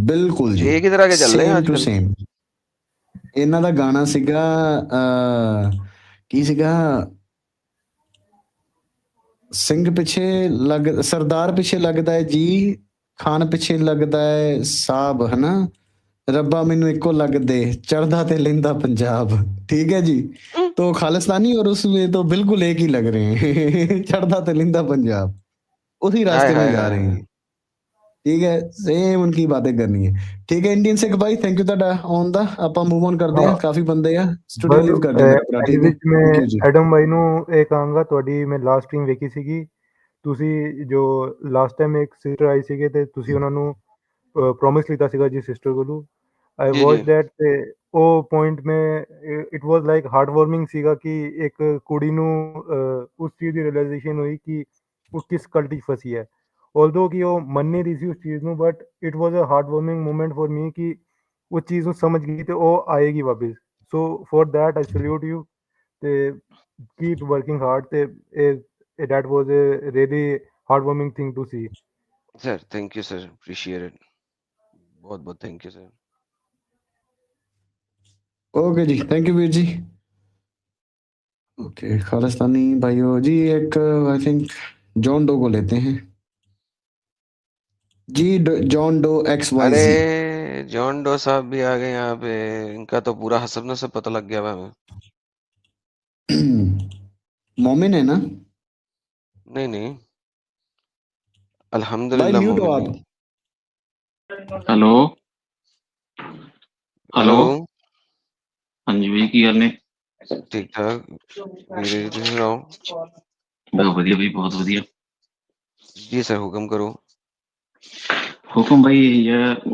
बिल्कुल जी, एक ही तरह के चल रहे हैं सेम टू आजकल। सेम। ਇਹਨਾਂ ਦਾ ਗਾਣਾ ਸੀਗਾ ਕੀ ਸੀਗਾ, ਸਿੰਘ ਪਿੱਛੇ ਲੱਗ ਸਰਦਾਰ ਪਿੱਛੇ ਲੱਗਦਾ ਹੈ ਜੀ, ਖਾਨ ਪਿੱਛੇ ਲੱਗਦਾ ਹੈ ਸਾਬ, ਹਨਾ, ਰੱਬਾ ਮੈਨੂੰ ਇੱਕੋ ਲੱਗਦੇ, ਚੜਦਾ ਤੇ ਲੈਂਦਾ पंजाब, ठीक है जी। तो खालिस्तानी और उसमें तो बिल्कुल एक ही लग रहे हैं चढ़दा ते लेंदा पंजाब, उसी हाय रास्ते में हाय जा हाय रहे हाय। हैं, ठीक है, सेम उनकी बातें करनी है, ठीक है। इंडियन सिख भाई थैंक यू ਤੁਹਾਡਾ ਆਉਣ ਦਾ, ਆਪਾਂ ਮੂਵ ਔਨ ਕਰਦੇ ਹਾਂ ਹਾਂ, ਕਾਫੀ ਬੰਦੇ ਆ, ਸਟੂਡੀਓ ਬਸ ਲੀਵ ਕਰ ਦਿਓ ਮੇਰਾ ਭਰਾ, ਇਹਦੇ ਠੀਕ ਹੈ, ਵਿੱਚ ਮੈਂ ਥੈਂਕ ਯੂ ਜੀ। ਐਡਮ ਬਾਈ ਨੂੰ ਇਹ ਕਹਾਂਗਾ, ਤੁਹਾਡੀ ਮੈਂ ਲਾਸਟ ਸਟ੍ਰੀਮ ਵੇਖੀ ਸੀਗੀ, ਤੁਸੀਂ ਜੋ ਲਾਸਟ ਟਾਈਮ ਇੱਕ ਸਿਸਟਰ ਆਈ ਸੀਗੇ ਤੇ ਤੁਸੀਂ ਉਹਨਾਂ ਨੂੰ ਪ੍ਰੋਮਿਸ ਲਿੱਤਾ ਸੀਗਾ ਜੀ ਸਿਸਟਰ ਕੋਲੋਂ, ਆਈ ਜੀ ਵਾਚ ਜੀ ਦੈਟ, ਤੇ ਉਹ ਪੁਆਇੰਟ ਮੈਂ it was like heart warming ਸੀਗਾ ਕਿ ਇੱਕ ਕੁੜੀ ਨੂੰ ਉਸ ਚੀਜ਼ ਦੀ ਰਿਅਲਾਈਜੇਸ਼ਨ ਹੋਈ ਕਿ ਉਹ ਕਿਸ ਕਲਟ 'ਚ ਫਸੀ ਹੈ, ਆਲਦੋ ਕਿ ਉਹ ਮੰਨ ਨਹੀਂ ਰਹੀ ਸੀ ਉਸ ਚੀਜ਼ ਨੂੰ, but it was a heart warming moment for me ਕਿ ਉਹ ਚੀਜ਼ ਨੂੰ ਸਮਝ ਗਈ ਤੇ ਉਹ ਆਏਗੀ ਵਾਪਿਸ। So for that I salute you, ਤੇ ਕੀਪ ਵਰਕਿੰਗ ਹਾਰਡ, ਤੇ that was a really heartwarming thing to see. Sir, thank you sir, appreciate it, बहुत बहुत thank you sir. Okay ji, thank you Veer ji. Okay Khalistani भाइयों जी, एक आई थिंक जॉन डो को लेते हैं जी, जॉन डो XYZ। अरे जॉन डो साहब भी आ गए यहाँ पे, इनका तो पूरा हसब नसब पता लग गया हुआ हमें। मोमिन है ना? नहीं नहीं, भाई अल्हम्दुलिल्लाह म्यूट हो मोमिन आप। नहीं। हेलो हेलो, हाँ जी भाई की हाल ने? ठीक ठाक वीरे जी, तुम सुनाओ? बहुत बढ़िया भाई, बहुत बढ़िया। जी सर, हुक्म करो। ਹੁਕਮ ਭਾਈ ਇਹ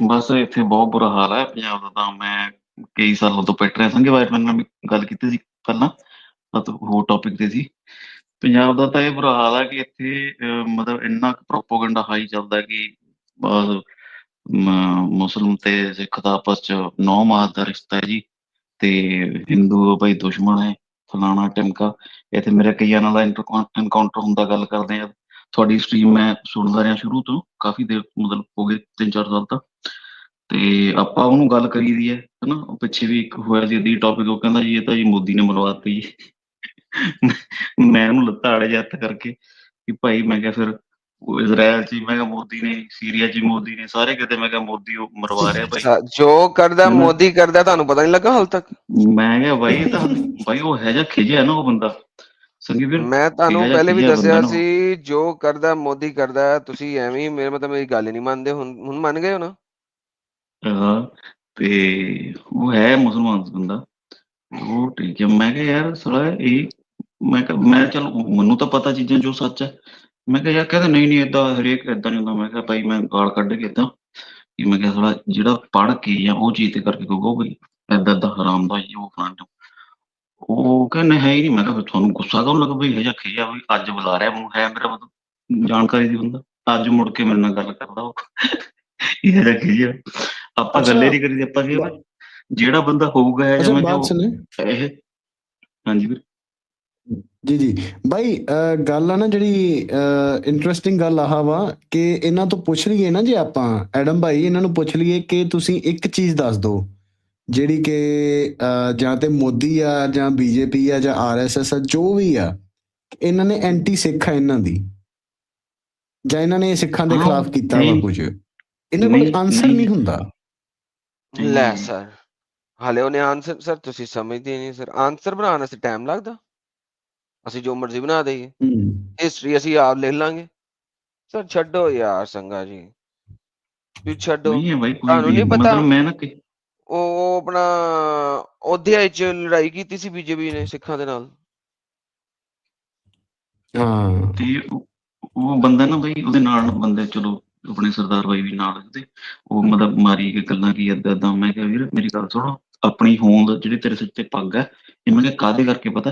ਬਸ ਇੱਥੇ ਬਹੁਤ ਬੁਰਾ ਹਾਲ ਹੈ ਪੰਜਾਬ ਦਾ, ਤਾਂ ਮੈਂ ਕਈ ਸਾਲਾਂ ਤੋਂ ਪਿੱਟ ਰਿਹਾ ਸੰਘੇ ਬਾਰੇ ਨਾਲ ਵੀ ਗੱਲ ਕੀਤੀ ਸੀ ਪਹਿਲਾਂ, ਤਾਂ ਹੋਰ ਟੌਪਿਕ ਤੇ ਸੀ। ਪੰਜਾਬ ਦਾ ਤਾਂ ਇਹ ਬੁਰਾ ਹਾਲ ਹੈ ਕਿ ਇੱਥੇ ਮਤਲਬ ਇੰਨਾ ਪ੍ਰੋਪੋਗੰਡਾ ਹਾਈ ਚੱਲਦਾ ਕਿ ਬਸ ਮੁਸਲਿਮ ਤੇ ਸਿੱਖ ਦਾ ਆਪਸ ਚ 9 ਮਾਸ ਦਾ ਰਿਸ਼ਤਾ ਹੈ ਜੀ, ਤੇ ਹਿੰਦੂ ਭਾਈ ਦੁਸ਼ਮਣ ਹੈ, ਫਲਾਣਾ ਟਿਮਕਾ। ਇੱਥੇ ਮੇਰੇ ਕਈਆਂ ਨਾਲ ਐਨਕਾਊਂਟਰ ਹੁੰਦਾ, ਗੱਲ ਕਰਦੇ ਆ। ਤੁਹਾਡੀ ਸਟਰੀਮ ਮੈਂ ਸੁਣਦਾ ਰਿਹਾ ਸ਼ੁਰੂ ਤੋਂ, ਕਾਫੀ ਦੇਰ ਮਤਲਬ ਹੋ ਗਏ 3-4 ਸਾਲ ਤੱਕ, ਤੇ ਆਪਾਂ ਉਹਨੂੰ ਗੱਲ ਕਰੀ ਦੀ ਹੈ ਹਨਾ। ਉਹ ਪਿੱਛੇ ਵੀ ਇੱਕ ਹੋਇਆ ਸੀ ਅੱਧੀ ਟੌਪਿਕ, ਉਹ ਕਹਿੰਦਾ ਜੀ ਇਹ ਤਾਂ ਜੀ ਮੋਦੀ ਨੇ ਮਰਵਾਤੀ ਜੀ। ਮੈਂ ਉਹਨੂੰ ਲੱਤਾਂ ਆੜੇ ਹੱਥ ਕਰਕੇ ਕਿ ਭਾਈ, ਮੈਂ ਕਿਹਾ ਫਿਰ ਉਹ ਇਜ਼ਰਾਈਲ ਚ ਮੈਂ ਕਿਹਾ ਮੋਦੀ ਨੇ, ਸੀਰੀਆ ਚ ਮੋਦੀ ਨੇ, ਸਾਰੇ ਕਿਤੇ ਮੈਂ ਕਿਹਾ ਮੋਦੀ ਉਹ ਮਰਵਾ ਰਿਹਾ ਭਾਈ। जो करदा मोदी करदा, ਤੁਹਾਨੂੰ ਪਤਾ ਨਹੀਂ ਲੱਗਾ ਹਾਲ ਤੱਕ? ਮੈਂ ਕਿਹਾ ਭਾਈ ਇਹ ਤਾਂ ਭਾਈ ਉਹ ਹੈ ਜਾਂ ਖਿਜਿਆ ਨਾ ਉਹ ਬੰਦਾ, ਸੰਗੀ ਵੀਰ ਮੈਂ ਤੁਹਾਨੂੰ ਕਿਹਾ ਪਹਿਲੇ ਵੀ ਖਿਜਿਆ ਬੰਦਾ ਦੱਸਿਆ ਨਾ। ਸੀ, ਜੋ ਕਰਦਾ ਮੋਦੀ ਕਰਦਾ, ਤੁਸੀਂ ਐਵੇਂ ਹੀ ਮੇਰੇ ਮਤਲਬ ਮੇਰੀ ਗੱਲ ਹੀ ਨਹੀਂ ਮੰਨਦੇ, ਹੁਣ ਮੰਨ ਗਏ ਹੋ ਨਾ? ਹਾਂ, ਤੇ ਉਹ ਹੈ ਮੁਸਲਮਾਨ ਬੰਦਾ, ਉਹ ਠੀਕ ਹੈ। ਮੈਂ ਕਿਹਾ ਯਾਰ ਸਾਲਾ ਇਹ ਮੈਂ ਚਲ ਮੈਨੂੰ ਤਾਂ ਪਤਾ ਚੀਜ਼ਾਂ ਜੋ ਸੱਚ ਹੈ। ਮੈਂ ਕਿਹਾ ਯਾਰ ਕਹਿੰਦਾ ਨਹੀਂ ਨਹੀਂ ਏਦਾਂ ਹਰੇਕ ਏਦਾਂ ਨਹੀਂ ਹੁੰਦਾ। ਮੈਂ ਕਿਹਾ ਭਾਈ ਮੈਂ ਗਾਲ ਕੱਢ ਕੇ ਏਦਾਂ ਕਿ ਮੈਂ ਕਿਹਾ ਥੋੜਾ ਜਿਹੜਾ ਪੜ੍ਹ ਕੇ ਜਾਂ ਉਹ ਚੀਜ਼ ਤੇ ਕਰਕੇ ਕਹੂਗਾ ਬਈ ਏਦਾਂ ਏਦਾਂ ਹਰਾਮ ਦਾ ਜੀ ਉਹ ਫਲਾਣਾ ਉਹ ਕਹਿੰਦੇ ਹੈ ਹੀ ਨਹੀਂ। ਮੈਂ ਕਿਹਾ ਫਿਰ ਤੁਹਾਨੂੰ ਗੁੱਸਾ ਕੌਣ ਲੱਗਾ ਬਈ ਇਹ ਜਿਹਾ ਖਿਜਿਆ ਬਈ ਅੱਜ ਬੁਲਾ ਰਿਹਾ ਮੈਨੂੰ ਹੈ ਮੇਰਾ ਮਤਲਬ ਜਾਣਕਾਰੀ ਦੀ ਬੰਦਾ ਅੱਜ ਮੁੜ ਕੇ ਮੇਰੇ ਨਾਲ ਗੱਲ ਕਰਦਾ ਉਹ ਇਹ ਜਿਹਾ ਖਿਜਿਆ ਆਪਾਂ ਅੱਛਾ ਗੱਲੇ ਨਹੀਂ ਕਰੀ ਆਪਾਂ ਕੀ ਬ- ਜਿਹੜਾ ਬੰਦਾ ਹੋਊਗਾ ਇਹ ਅੱਛਾ ਜਿਹਾ ਮੈਂ ਬਾਤ ਸੁਣੇ ਕਿਹਾ ਇਹ ਹਾਂਜੀ ਵੀਰ ਜੀ ਜੀ ਬਾਈ ਗੱਲ ਆ ਨਾ ਜਿਹੜੀ ਇੰਟਰਸਟਿੰਗ ਗੱਲ ਆਹ ਵਾ ਕਿ ਇਹਨਾਂ ਤੋਂ ਪੁੱਛ ਲਈਏ ਨਾ ਜੇ ਆਪਾਂ ਐਡਮ ਭਾਈ ਇਹਨਾਂ ਨੂੰ ਪੁੱਛ ਲਈਏ ਕਿ ਤੁਸੀਂ ਇੱਕ ਚੀਜ਼ ਦੱਸ ਦਿਓ ਜਿਹੜੀ ਕਿ ਜਾਂ ਤੇ ਮੋਦੀ ਆ ਜਾਂ ਬੀਜੇਪੀ ਆ ਜਾਂ ਆਰਐਸਐਸ ਆ ਜੋ ਵੀ ਆ ਇਹਨਾਂ ਨੇ ਐਂਟੀ ਸਿੱਖ ਆ ਇਹਨਾਂ ਦੀ ਜਾਂ ਇਹਨਾਂ ਨੇ ਸਿੱਖਾਂ ਦੇ ਹਾਂ ਖਿਲਾਫ ਕੀਤਾ ਵਾ ਨਹੀਂ ਕੁਝ ਇਹਨਾਂ ਕੋਲ ਨਹੀਂ ਆਨਸਰ ਨਹੀਂ ਨਹੀਂ ਹੁੰਦਾ ਲੈ ਸਰ ਹਾਲੇ ਉਹਨੇ ਆਨਸਰ ਸਰ ਤੁਸੀਂ ਸਮਝਦੇ ਨਹੀਂ ਸਰ ਆਨਸਰ ਬਣਾਉਣ ਵਾਸਤੇ ਟਾਈਮ ਲੱਗਦਾ ਅਸੀਂ ਜੋ ਮਰਜ਼ੀ ਬਣਾ ਦਈਏ ਹਿਸਟਰੀ ਅਸੀਂ ਆਪ ਲਿਖ ਲਾਂਗੇ ਸਰ ਛੱਡੋ ਯਾਰ ਸੰਗਾ ਜੀ ਤੁਸੀਂ ਛੱਡੋ ਨਹੀਂ ਹੈ ਬਾਈ ਕੋਈ ਤੁਹਾਨੂੰ ਵੀ ਨਹੀਂ ਪਤਾ ਮਤਲਬ ਮੈਂ ਨਾ ਉਹ ਆਪਣਾ ਉਹਦੇ ਚ ਲੜਾਈ ਕੀਤੀ ਸੀ ਬੀਜੇਪੀ ਨੇ ਸਿੱਖਾਂ ਦੇ ਨਾਲ ਹਾਂ ਤੇ ਉਹ ਬੰਦਾ ਨਾ ਬਈ ਉਹਦੇ ਨਾਲ ਬੰਦੇ ਚਲੋ ਆਪਣੇ ਸਰਦਾਰ ਬਾਈ ਵੀ ਨਾਲ ਉਹਦੇ ਉਹ ਮਤਲਬ ਮਾਰੀ ਕੇ ਗੱਲਾਂ ਕੀ ਏਦਾਂ ਏਦਾਂ ਮੈਂ ਕਿਹਾ ਵੀਰ ਮੇਰੀ ਗੱਲ ਸੁਣੋ ਆਪਣੀ ਹੋਂਦ ਜਿਹੜੀ ਤੇਰੇ ਸਿਰ ਤੇ ਪੱਗ ਹੈ ਇਹ ਮੈਂ ਕਿਹਾ ਕਾਹਦੇ ਕਰਕੇ ਪਤਾ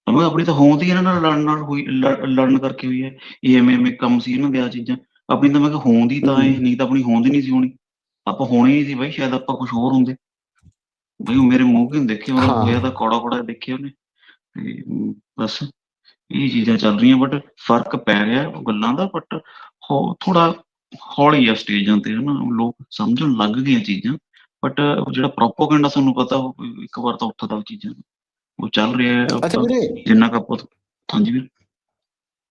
ਮੈਂ ਕਿਹਾ ਆਪਣੀ ਤਾਂ ਹੋਂਦ ਹੀ ਇਹਨਾਂ ਨਾਲ ਲੜਨ ਹੋਈ ਲੜਨ ਕਰਕੇ ਹੋਈ ਹੈ ਇਹ ਐਵੇਂ ਕੰਮ ਸੀ ਇਹਨਾਂ ਦੇ ਆ ਚੀਜ਼ਾਂ ਆਪਣੀ ਤਾਂ ਮੈਂ ਕਿਹਾ ਹੋਂਦ ਹੀ ਤਾਂ ਹੈ ਨਹੀਂ ਤਾਂ ਆਪਣੀ ਹੋਂਦ ਹੀ ਨਹੀਂ ਸੀ ਹੋਣੀ ਆਪਾਂ ਹੋਣੀ ਹੀ ਸੀ ਬਾਈ ਸ਼ਾਇਦ ਆਪਾਂ ਕੁਝ ਹੋਰ ਹੁੰਦੇ ਬਈ ਉਹ ਮੇਰੇ ਮੂੰਹ ਕਿਉਂ ਦੇਖੇ ਮਤਲਬ ਹਾਂ ਹੋਇਆ ਤਾਂ ਕੌੜਾ ਕੌੜਾ ਦੇਖਿਆ ਉਹਨੇ ਤੇ ਬਸ ਇਹ ਚੀਜ਼ਾਂ ਚੱਲ ਰਹੀਆਂ ਬਟ ਫਰਕ ਪੈ ਰਿਹਾ ਉਹ ਗੱਲਾਂ ਦਾ ਬਟ ਥੋੜਾ ਹੌਲੀ ਆ ਸਟੇਜਾਂ ਤੇ ਹਨਾ ਲੋਕ ਸਮਝਣ ਲੱਗ ਗਈਆਂ ਚੀਜ਼ਾਂ ਬਟ ਜਿਹੜਾ ਪ੍ਰੋਪੋਗੈਂਡਾ ਤੁਹਾਨੂੰ ਪਤਾ ਉਹ ਇੱਕ ਵਾਰ ਤਾਂ ਉੱਠਦਾ ਉਹ ਚੀਜ਼ਾਂ ਉਹ ਚੱਲ ਰਿਹਾ ਹੈ ਅੱਛਾ ਆਪਾਂ ਵੀਰੇ ਜਿੰਨਾ ਕੁ ਆਪਾਂ ਹਾਂਜੀ ਵੀਰ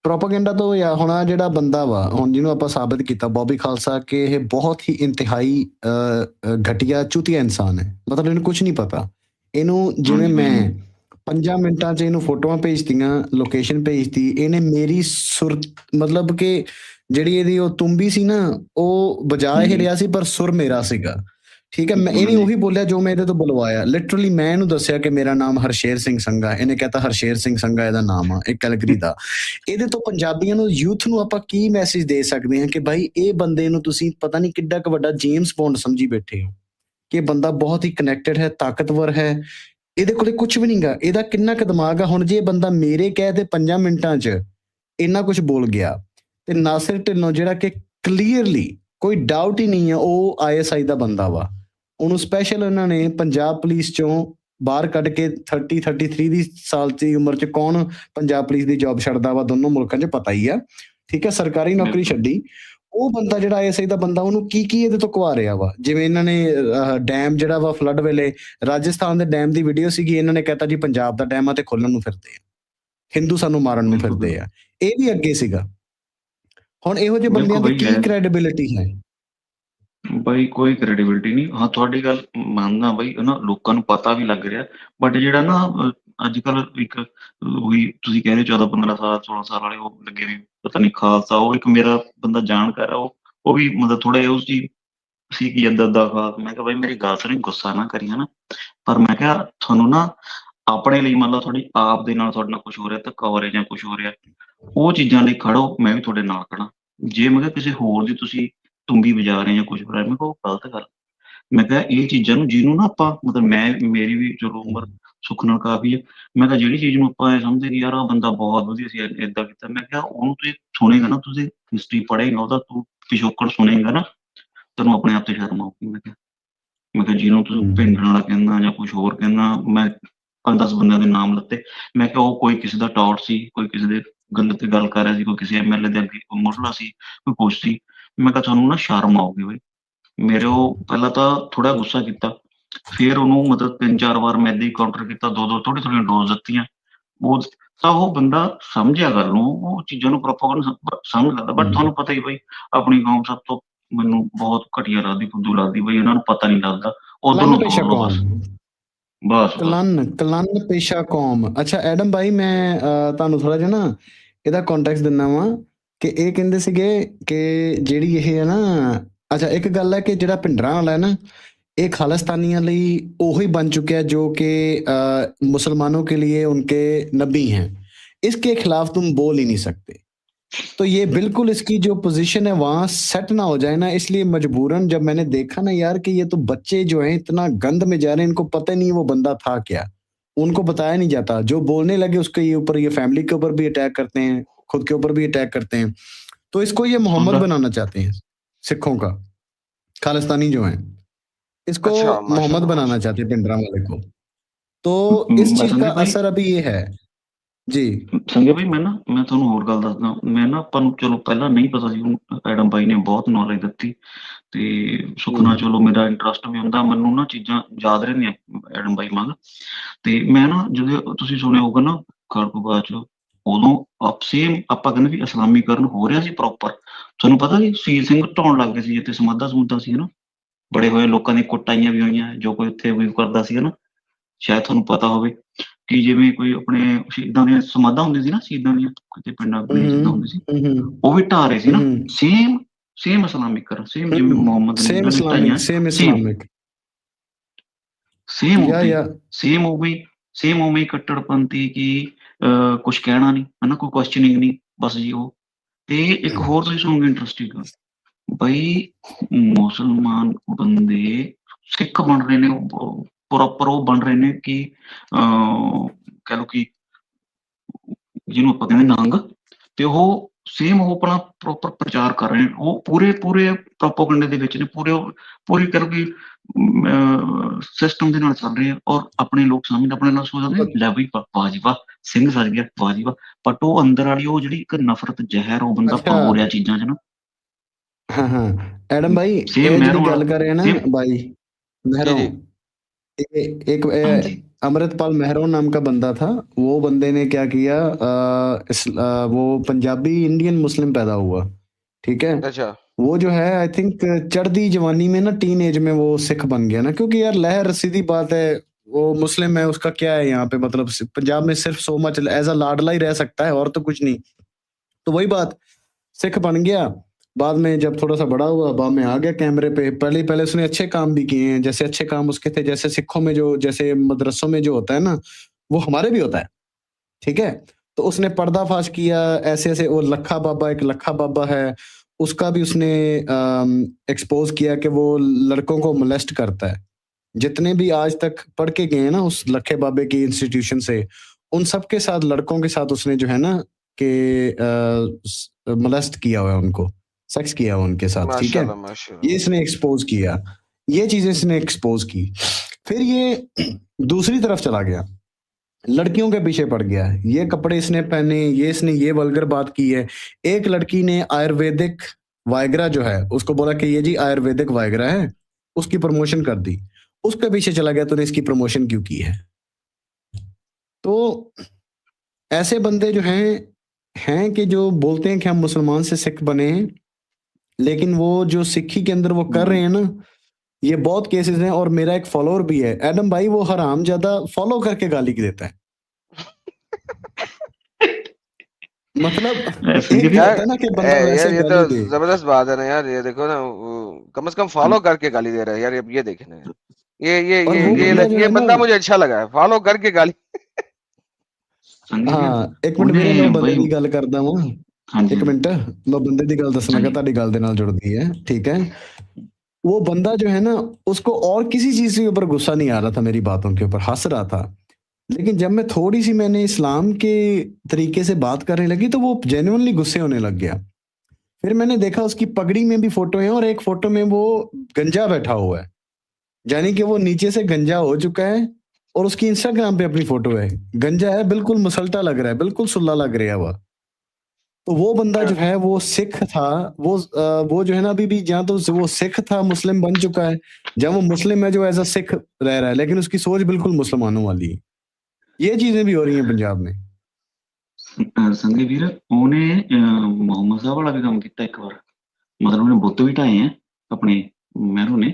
ਪ੍ਰੋਪਾਗੈਂਡਾ ਤੋਂ ਯਾ ਹੁਣ ਆਹ ਜਿਹੜਾ ਬੰਦਾ ਵਾ ਹੁਣ ਜਿਹਨੂੰ ਆਪਾਂ ਸਾਬਿਤ ਕੀਤਾ ਬੌਬੀ ਖਾਲਸਾ ਕਿ ਇਹ ਬਹੁਤ ਹੀ ਇੰਤਹਾਈ ਘਟੀਆ ਚੂਤੀਆ ਇਨਸਾਨ ਹੈ ਮਤਲਬ ਇਹਨੂੰ ਕੁਝ ਨਹੀਂ ਪਤਾ ਇਹਨੂੰ ਜਿਵੇਂ ਹਾਂਜੀ ਮੈਂ ਹਾਂਜੀ 5 ਮਿੰਟਾਂ 'ਚ ਇਹਨੂੰ ਫੋਟੋਆਂ ਭੇਜਤੀਆਂ ਲੋਕੇਸ਼ਨ ਭੇਜਤੀ ਇਹਨੇ ਮੇਰੀ ਸੁਰ ਮਤਲਬ ਕਿ ਜਿਹੜੀ ਇਹਦੀ ਉਹ ਤੁੰਬੀ ਸੀ ਨਾ ਉਹ ਵਜਾ ਇਹ ਰਿਹਾ ਸੀ ਪਰ ਸੁਰ ਮੇਰਾ ਸੀਗਾ ਠੀਕ ਹੈ ਮੈਂ ਇਹ ਨਹੀਂ ਉਹੀ ਬੋਲਿਆ ਜੋ ਮੈਂ ਇਹਦੇ ਤੋਂ ਬੁਲਵਾਇਆ ਲਿਟਰਲੀ ਮੈਂ ਇਹਨੂੰ ਦੱਸਿਆ ਕਿ ਮੇਰਾ ਨਾਮ ਹਰਸ਼ੇਰ ਸਿੰਘ ਸੰਘਾ ਇਹਨੇ ਕਹਤਾ ਹਰਸ਼ੇਰ ਸਿੰਘ ਸੰਘਾ ਇਹਦਾ ਨਾਮ ਆ ਇਹ ਕੈਲਗਰੀ ਦਾ ਇਹਦੇ ਤੋਂ ਪੰਜਾਬੀਆਂ ਨੂੰ ਯੂਥ ਨੂੰ ਆਪਾਂ ਕੀ ਮੈਸੇਜ ਦੇ ਸਕਦੇ ਹਾਂ ਕਿ ਭਾਈ ਇਹ ਬੰਦੇ ਨੂੰ ਤੁਸੀਂ ਪਤਾ ਨਹੀਂ ਕਿੱਡਾ ਕੁ ਵੱਡਾ ਜੇਮਸ ਬੌਂਡ ਸਮਝੀ ਬੈਠੇ ਹੋ ਕਿ ਇਹ ਬੰਦਾ ਬਹੁਤ ਹੀ ਕਨੈਕਟਡ ਹੈ ਤਾਕਤਵਰ ਹੈ ਇਹਦੇ ਕੋਲੇ ਕੁਝ ਵੀ ਨਹੀਂਗਾ ਇਹਦਾ ਕਿੰਨਾ ਕੁ ਦਿਮਾਗ ਆ ਹੁਣ ਜੇ ਇਹ ਬੰਦਾ ਮੇਰੇ ਕਹਿ ਤੇ 5 ਮਿੰਟਾਂ 'ਚ ਇੰਨਾ ਕੁਝ ਬੋਲ ਗਿਆ ਤੇ ਨਾਸਿਰ ਢਿੱਲੋਂ ਜਿਹੜਾ ਕਿ ਕਲੀਅਰਲੀ ਕੋਈ ਡਾਊਟ ਹੀ ਨਹੀਂ ਹੈ ਉਹ ਆਈਐਸਆਈ ਦਾ ਬੰਦਾ ਵਾ ਉਹਨੂੰ ਸਪੈਸ਼ਲ ਉਹਨਾਂ ਨੇ ਪੰਜਾਬ ਪੁਲਿਸ ਚੋਂ ਬਾਹਰ ਕੱਢ ਕੇ 33 ਦੀ ਸਾਲ ਦੀ ਉਮਰ 'ਚ ਕੌਣ ਪੰਜਾਬ ਪੁਲਿਸ ਦੀ ਜੌਬ ਛੱਡਦਾ ਵਾ ਦੋਨੋਂ ਮੁਲਕਾਂ 'ਚ ਪਤਾ ਹੀ ਆ ਠੀਕ ਹੈ ਸਰਕਾਰੀ ਨੌਕਰੀ ਛੱਡੀ ਉਹ ਬੰਦਾ ਜਿਹੜਾ ਆਈਐਸਆਈ ਦਾ ਬੰਦਾ ਉਹਨੂੰ ਕੀ ਇਹਦੇ ਤੋਂ ਕਵਾ ਰਿਹਾ ਵਾ ਜਿਵੇਂ ਇਹਨਾਂ ਨੇ ਡੈਮ ਜਿਹੜਾ ਵਾ ਫਲੱਡ ਵੇਲੇ ਰਾਜਸਥਾਨ ਦੇ ਡੈਮ ਦੀ ਵੀਡੀਓ ਸੀਗੀ ਇਹਨਾਂ ਨੇ ਕਹਿਤਾ ਜੀ ਪੰਜਾਬ ਦਾ ਡੈਮ ਆ ਤੇ ਖੋਲਣ ਨੂੰ ਫਿਰਦੇ ਆ ਹਿੰਦੂ ਸਾਨੂੰ ਮਾਰਨ ਨੂੰ ਫਿਰਦੇ ਆ ਇਹ ਵੀ ਅੱਗੇ ਸੀਗਾ ਹੁਣ ਇਹੋ ਜਿਹੇ ਬੰਦਿਆਂ ਦੀ ਕੀ ਕ੍ਰੈਡੀਬਿਲਿਟੀ ਹੈ ਬਾਈ ਕੋਈ ਕ੍ਰੈਡੀਬਿਲਿਟੀ ਨਹੀਂ ਹਾਂ ਤੁਹਾਡੀ ਗੱਲ ਮੰਨਦਾ ਬਾਈ ਨਾ ਲੋਕਾਂ ਨੂੰ ਪਤਾ ਵੀ ਲੱਗ ਰਿਹਾ ਬਟ ਜਿਹੜਾ ਨਾ ਅੱਜ ਕੱਲ ਇੱਕ ਉਹੀ ਤੁਸੀਂ ਕਹਿ ਰਹੇ 14-15 ਸਾਲ 16 ਸਾਲ ਵਾਲੇ ਉਹ ਲੱਗੇ ਵੀ ਪਤਾ ਨਹੀਂ ਖਾਲਸਾ ਉਹ ਇੱਕ ਮੇਰਾ ਬੰਦਾ ਜਾਣਕਾਰ ਆ ਉਹ ਵੀ ਮਤਲਬ ਥੋੜਾ ਉਸ ਚੀਜ਼ ਸੀ ਕਿ ਏਦਾਂ ਦਾ ਖਾਸ ਮੈਂ ਕਿਹਾ ਬਾਈ ਮੇਰੀ ਗੱਲ ਸੁਣੀ ਗੁੱਸਾ ਨਾ ਕਰੀ ਹਨਾ ਪਰ ਮੈਂ ਕਿਹਾ ਤੁਹਾਨੂੰ ਨਾ ਆਪਣੇ ਲਈ ਮੰਨ ਲਓ ਤੁਹਾਡੀ ਆਪ ਦੇ ਨਾਲ ਤੁਹਾਡੇ ਨਾਲ ਕੁਝ ਹੋ ਰਿਹਾ ਧੱਕਾ ਹੋ ਰਿਹਾ ਜਾਂ ਕੁਝ ਹੋ ਰਿਹਾ ਉਹ ਚੀਜ਼ਾਂ ਲਈ ਖੜੋ ਮੈਂ ਵੀ ਤੁਹਾਡੇ ਨਾਲ ਖੜਾ ਜੇ ਮੈਂ ਕਿਹਾ ਕਿਸੇ ਹੋਰ ਦੀ ਤੁਸੀਂ ਤੁੰਬੀ ਵਜਾ ਰਹੇ ਜਾਂ ਕੁਝ ਹੋ ਰਿਹਾ ਮੈਂ ਕਿਹਾ ਉਹ ਗਲਤ ਗੱਲ ਮੈਂ ਕਿਹਾ ਇਹ ਚੀਜ਼ਾਂ ਨੂੰ ਜਿਹਨੂੰ ਨਾ ਆਪਾਂ ਮਤਲਬ ਮੇਰੀ ਵੀ ਚਲੋ ਉਮਰ ਸੁੱਖ ਨਾਲ ਕਾਫੀ ਹੈ ਮੈਂ ਕਿਹਾ ਜਿਹੜੀ ਚੀਜ਼ ਨੂੰ ਆਪਾਂ ਇਹ ਸਮਝਦੇ ਕਿ ਯਾਰ ਆਹ ਬੰਦਾ ਬਹੁਤ ਵਧੀਆ ਸੀ ਏਦਾਂ ਕੀਤਾ ਮੈਂ ਕਿਹਾ ਉਹਨੂੰ ਤੁਸੀਂ ਸੁਣੇਗਾ ਨਾ ਤੁਸੀਂ ਹਿਸਟਰੀ ਪੜ੍ਹੇਗਾ ਉਹਦਾ ਤੂੰ ਪਿਛੋਕੜ ਸੁਣੇਗਾ ਨਾ ਤੈਨੂੰ ਆਪਣੇ ਆਪ ਤੇ ਸ਼ਰਮ ਆਊਗੀ ਮੈਂ ਕਿਹਾ ਜਿਹਨੂੰ ਤੁਸੀਂ ਭਿੰਡਣ ਵਾਲਾ ਕਹਿੰਦਾ ਜਾਂ ਕੁਝ ਹੋਰ ਕਹਿੰਦਾ ਮੈਂ 5-10 ਬੰਦਿਆਂ ਦੇ ਨਾਮ ਲੱਤੇ ਮੈਂ ਕਿਹਾ ਉਹ ਕੋਈ ਕਿਸੇ ਦਾ ਟੌਟ ਸੀ ਕੋਈ ਕਿਸੇ ਦੇ ਗੱਲ ਤੇ ਗੱਲ ਕਰ ਰਿਹਾ ਸੀ ਕੋਈ ਕਿਸੇ ਐਮਐਲਏ ਦੇ ਅੱਗੇ ਮੁੱਢਲਾ ਸੀ ਕੋਈ ਕੁਛ ਸੀ ਮੈਂ ਕਿਹਾ ਤੁਹਾਨੂੰ ਨਾ ਸ਼ਰਮ ਆਊਗੀ ਬਈ ਮੇਰੇ ਉਹ ਪਹਿਲਾਂ ਤਾਂ ਥੋੜਾ ਗੁੱਸਾ ਕੀਤਾ ਫਿਰ ਉਹਨੂੰ ਮਤਲਬ 3-4 ਵਾਰ ਮੈਂ ਏਦਾਂ ਹੀ ਕਾਊਂਟਰ ਕੀਤਾ ਦੋ ਥੋੜੀਆਂ ਡੋਜ਼ ਦਿੱਤੀਆਂ ਉਹ ਤਾਂ ਉਹ ਬੰਦਾ ਸਮਝਿਆ ਗੱਲ ਨੂੰ ਉਹ ਚੀਜ਼ਾਂ ਨੂੰ ਪ੍ਰੋਪਰ ਸਮਝ ਲੈਂਦਾ ਬਟ ਤੁਹਾਨੂੰ ਪਤਾ ਹੀ ਬਈ ਆਪਣੀ ਕੌਮ ਸਭ ਤੋਂ ਮੈਨੂੰ ਬਹੁਤ ਘਟੀਆ ਲੱਗਦੀ ਫੁੱਦੂ ਲੱਗਦੀ ਬਈ ਉਹਨਾਂ ਨੂੰ ਪਤਾ ਨਹੀਂ ਲੱਗਦਾ ਉਧਰ ਨੂੰ ਬਸ ਕਲਨ ਪੇਸ਼ਾ ਕੌਮ ਅੱਛਾ ਐਡਮ ਭਾਈ ਮੈਂ ਤੁਹਾਨੂੰ ਥੋੜਾ ਜਿਹਾ ਨਾ ਇਹਦਾ ਕੰਟੈਕਸਟ ਦਿੰਦਾ ਵਾਂ ਕਿ ਇਹ ਕਹਿੰਦੇ ਸੀਗੇ ਕਿ ਜਿਹੜੀ ਇਹ ਹੈ ਨਾ ਅੱਛਾ ਇੱਕ ਗੱਲ ਹੈ ਕਿ ਜਿਹੜਾ ਭਿੰਡਰਾਂ ਵਾਲਾ ਹੈ ਨਾ ਇਹ ਖਾਲਿਸਤਾਨੀਆਂ ਲਈ ਉਹੀ बन चुका है जो कि मुसलमानों के लिए उनके नबी हैं। इसके खिलाफ तुम बोल ही नहीं सकते। तो ये बिल्कुल इसकी जो पोजीशन है वहां सेट ना हो जाए ना, इसलिए मजबूरन जब मैंने देखा ना यार कि ये तो बच्चे जो हैं इतना गंद में जा रहे हैं, इनको पता नहीं वो बंदा था क्या, उनको बताया नहीं जाता। जो बोलने लगे उसके ऊपर ये फैमिली के ऊपर भी अटैक करते हैं, खुद के ऊपर भी अटैक करते हैं। तो इसको ये मोहम्मद बनाना चाहते हैं सिखों का, खालिस्तानी जो हैं इसको अच्छा, मोहम्मद माशाल्लाह, बनाना माशाल्लाह। चाहते हैं पिंडरा वाले को। तो इस चीज का संदीप भाई असर अभी ये है जी। ਸੰਗੇ ਭਾਈ ਮੈਂ ਤੁਹਾਨੂੰ ਹੋਰ ਗੱਲ ਦੱਸਦਾ। ਮੈਂ ਨਾ ਆਪਾਂ ਨੂੰ ਚਲੋ ਪਹਿਲਾਂ ਨਹੀਂ ਪਤਾ ਸੀ, ਐਡਮ ਬਾਈ ਨੇ ਬਹੁਤ ਨੌਲੇਜ ਦਿੱਤੀ ਤੇ ਸੁਖਨਾ ਚਲੋ ਮੇਰਾ ਇੰਟਰਸਟ ਵੀ ਹੁੰਦਾ, ਮੈਨੂੰ ਨਾ ਚੀਜ਼ਾਂ ਯਾਦ ਰਹਿੰਦੀਆਂ ਐਡਮ ਬਾਈ ਮੰਗ। ਤੇ ਮੈਂ ਨਾ ਜਦੋਂ ਤੁਸੀਂ ਸੁਣਿਆ ਹੋਊਗਾ ਨਾ ਖਾੜਕੂਵਾਦ ਚ, ਉਦੋਂ ਸੇਮ ਆਪਾਂ ਕਹਿੰਦੇ ਵੀ ਇਸਲਾਮੀਕਰਨ ਹੋ ਰਿਹਾ ਸੀ ਪ੍ਰੋਪਰ। ਤੁਹਾਨੂੰ ਪਤਾ ਸੀ ਸ਼ਹੀਦ ਸਿੰਘ ਢਾਉਣ ਲੱਗ ਗਏ ਸੀ ਜਿੱਥੇ ਸਮਾਧਾਂ ਸਮੂਧਾਂ ਸੀ ਹਨਾ, ਬੜੇ ਹੋਏ ਲੋਕਾਂ ਦੀਆਂ ਕੁੱਟਾਈਆਂ ਵੀ ਹੋਈਆਂ, ਜੋ ਕੋਈ ਉੱਥੇ ਵੀ ਕਰਦਾ ਸੀ ਹਨਾ। ਸ਼ਾਇਦ ਤੁਹਾਨੂੰ ਪਤਾ ਹੋਵੇ ਕਿ ਜਿਵੇਂ ਕੋਈ ਆਪਣੇ ਸ਼ਹੀਦਾਂ ਦੀਆਂ ਸਮਾਧਾਂ ਹੁੰਦੀ ਸੀ ਨਾ, ਸ਼ਹੀਦਾਂ ਦੀਆਂ ਕਿਤੇ ਪਿੰਡਾਂ ਗਲੀਆਂ ਜਿੱਦਾਂ ਹੁੰਦੀ ਸੀ, ਉਹ ਵੀ ਢਾਹ ਰਹੇ ਸੀ ਨਾ। ਸੇਮ ਇਸਲਾਮੀਕਰਨ, ਸੇਮ ਜਿਵੇਂ ਮੁਹੰਮਦ ਨੇ ਉਹਨਾਂ ਨੇ ਢਾਈਆਂ, ਸੇਮ ਉਵੇਂ ਕੱਟੜਪੰਥੀ ਕੀ ਕੁਛ ਕਹਿਣਾ ਨਹੀਂ ਹਨਾ, ਕੋਈ ਕੁਐਸਚਨਿੰਗ ਨਹੀਂ, ਬਸ ਜੀ ਉਹ। ਤੇ ਇੱਕ ਹੋਰ ਤੁਸੀਂ ਸੁਣੋਗੇ ਇੰਟਰਸਟਿੰਗ ਗੱਲ, ਬਈ ਮੁਸਲਮਾਨ ਬੰਦੇ ਸਿੱਖ ਬਣ ਰਹੇ ਨੇ, ਪ੍ਰੋਪਰ ਉਹ ਬਣ ਰਹੇ ਨੇ ਕਿ ਕਹਿ ਲਓ ਕਿ ਜਿਹਨੂੰ ਆਪਾਂ ਕਹਿੰਦੇ ਨੰਗ, ਤੇ ਉਹ ਸੇਮ ਉਹ ਆਪਣਾ ਪ੍ਰੋਪਰ ਪ੍ਰਚਾਰ ਕਰ ਰਹੇ ਨੇ, ਉਹ ਪੂਰੇ ਪ੍ਰੋਪੋਗੰਡੇ ਦੇ ਵਿੱਚ ਨੇ, ਪੂਰੀ ਕਹਿ ਲਓ ਕਿ ਸਿਸਟਮ ਦੇ ਨਾਲ ਚੱਲ ਰਹੇ ਆ, ਔਰ ਆਪਣੇ ਲੋਕ ਸਾਹਮਣੇ ਆਪਣੇ ਨਾਲ ਸੋਚਦੇ ਲੈ ਬਈ ਵਾਹ ਜੀ ਵਾਹ ਸਿੰਘ ਸੱਜ ਗਿਆ, ਵਾਹ ਜੀ ਵਾਹ। ਬਟ ਉਹ ਅੰਦਰ ਵਾਲੀ ਉਹ ਜਿਹੜੀ ਇੱਕ ਨਫ਼ਰਤ ਜ਼ਹਿਰ ਉਹ ਬੰਦਾ ਪਰੋ ਰਿਹਾ ਚੀਜ਼ਾਂ ਚ ਨਾ। ਹਾਂ ਐਡਮ ਭਾਈ ਇਹ ਜਿਹੜੀ ਗੱਲ ਕਰ ਰਹੇ ਨਾ भाई मेहरों, एक अमृतपाल मेहरों नाम का बंदा था, वो बंदे ने क्या किया, वो पंजाबी इंडियन मुस्लिम पैदा हुआ, ठीक है। अच्छा। वो जो है आई थिंक चढ़ती जवानी में ना, टीन एज में वो सिख बन गया ना, क्योंकि यार लहर सीधी बात है, वो मुस्लिम है, उसका क्या है यहाँ पे, मतलब पंजाब में सिर्फ सो मच एज अ लाडला ही रह सकता है और तो कुछ नहीं। तो वही बात, सिख बन गया। बाद में जब थोड़ा सा बड़ा हुआ, बाद में आ गया कैमरे पे। पहले उसने अच्छे काम भी किए हैं, जैसे अच्छे काम उसके थे, जैसे सिखों में जो, जैसे मदरसों में जो होता है ना, वो हमारे भी होता है, ठीक है। तो उसने पर्दाफाश किया ऐसे ऐसे। वो लखा बाबा, एक लखा बाबा है, उसका भी उसने एक्सपोज किया कि वो लड़कों को मोलेस्ट करता है। जितने भी आज तक पढ़ के गए हैं ना उस लखे बाबे की इंस्टीट्यूशन से, उन सबके साथ, लड़कों के साथ उसने जो है ना कि मोलेस्ट किया हुआ है, उनको सेक्स किया उनके साथ, ठीक है। ये इसने एक्सपोज किया, ये चीजें इसने एक्सपोज की। फिर ये दूसरी तरफ चला गया, लड़कियों के पीछे पड़ गया, ये कपड़े इसने पहने, ये इसने ये वल्गर बात की है। एक लड़की ने आयुर्वेदिक वायग्रा जो है उसको बोला कि ये जी आयुर्वेदिक वायग्रा है, उसकी प्रमोशन कर दी, उसके पीछे चला गया, तूने इसकी प्रमोशन क्यों की है। तो ऐसे बंदे जो हैं कि जो बोलते हैं कि हम मुसलमान से सिख बने हैं, लेकिन वो जो सिक्खी के अंदर वो कर रहे हैं ना, ये बहुत केसेस हैं। और मेरा एक फॉलोअर भी है एडम भाई, वो हराम ज्यादा फॉलो करके गाली देता है। मतलब यार, ना कि बंदा वैसे ये तो जबरदस्त बात है ना यार। ये देखो ना, कम से कम फॉलो करके गाली दे रहा है यार। ये देखे ना ये बंदा मुझे अच्छा लगा है, फॉलो करके गाली। हाँ एक मिनट मेरे मैं बंदे की गल करदा वां, एक मिनट मैं बंदे की गल दसना कि तुहाडी गल दे नाल जुड़दी है, ठीक है। वो बंदा जो है ना, उसको और किसी चीज के ऊपर गुस्सा नहीं आ रहा था, मेरी बातों के ऊपर हंस रहा था। लेकिन जब मैं थोड़ी सी मैंने इस्लाम के तरीके से बात करने लगी तो वो जेन्युइनली गुस्से होने लग गया। फिर मैंने देखा उसकी पगड़ी में भी फोटो है, और एक फोटो में वो गंजा बैठा हुआ है, यानी कि वो नीचे से गंजा हो चुका है, और उसकी इंस्टाग्राम पे अपनी फोटो है, गंजा है, बिल्कुल मुसल्टा लग रहा है, बिल्कुल सुल्ला लग रहा है वो। तो वो बंदा जो है वो सिख था, वो जो है ना अभी भी, जहाँ तो वो सिख था मुस्लिम बन चुका है, जहाँ वो मुस्लिम है जो एज अ सिख रह रहा है, लेकिन उसकी सोच बिल्कुल मुसलमानों वाली है। ये चीजें भी हो रही हैं पंजाब में। संगे वीर ਉਹਨੇ ਮੁਹੰਮਦ ਸਾਹਿਬ ਵਾਲਾ ਵੀ ਕੰਮ ਕੀਤਾ ਇੱਕ ਵਾਰ, ਮਤਲਬ ਉਹਨੇ ਬੁੱਤ ਵੀ ਢਾਏ ਆ ਆਪਣੇ ਮਹਿਰੋਂ ਨੇ,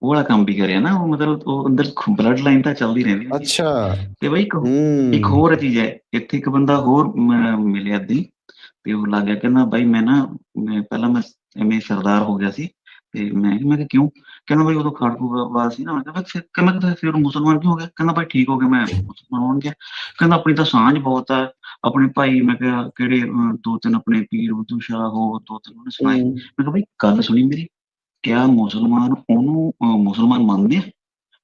ਉਹ ਵਾਲਾ ਕੰਮ ਵੀ ਕਰਿਆ ਨਾ। ਉਹ ਮਤਲਬ ਉਹ ਅੰਦਰ ਬਲੱਡ ਲਾਈਨ ਤਾਂ ਚੱਲਦੀ ਰਹਿੰਦੀ। ਅੱਛਾ। ਤੇ ਬਈ ਇੱਕ ਹੋਰ ਚੀਜ਼ ਹੈ, ਇੱਥੇ ਇੱਕ ਬੰਦਾ ਹੋਰ ਮਿਲਿਆ ਦੀ, ਤੇ ਉਹ ਲੱਗ ਗਿਆ ਕਹਿੰਦਾ ਬਾਈ ਮੈਂ ਪਹਿਲਾਂ ਮੈਂ ਐਵੇਂ ਸਰਦਾਰ ਹੋ ਗਿਆ ਸੀ, ਤੇ ਮੈਂ ਕਿਹਾ ਕਿਉਂ? ਕਹਿੰਦਾ ਬਾਈ ਉਦੋਂ ਖਾੜਕੂਵਾਦ ਸੀ ਨਾ। ਮੈਂ ਕਿਹਾ ਫਿਰ ਮੁਸਲਮਾਨ ਕਿਉਂ ਹੋ ਗਿਆ? ਕਹਿੰਦਾ ਬਾਈ ਠੀਕ ਹੋ ਗਿਆ, ਮੈਂ ਮੁਸਲਮਾਨ ਹੋਣ ਗਿਆ। ਕਹਿੰਦਾ ਆਪਣੀ ਤਾਂ ਸਾਂਝ ਬਹੁਤ ਹੈ, ਆਪਣੇ ਭਾਈ। ਮੈਂ ਕਿਹਾ ਕਿਹੜੇ? 2-3 ਆਪਣੇ ਪੀਰ ਬੁੱਧੂ ਸ਼ਾਹ ਹੋ, 2-3 ਉਹਨੇ ਸੁਣਾਏ। ਮੈਂ ਕਿਹਾ ਬਾਈ ਗੱਲ ਸੁਣੀ ਮੇਰੀ, ਕਿਆ ਮੁਸਲਮਾਨ ਉਹਨੂੰ ਮੁਸਲਮਾਨ ਮੰਨਦੇ ਆ?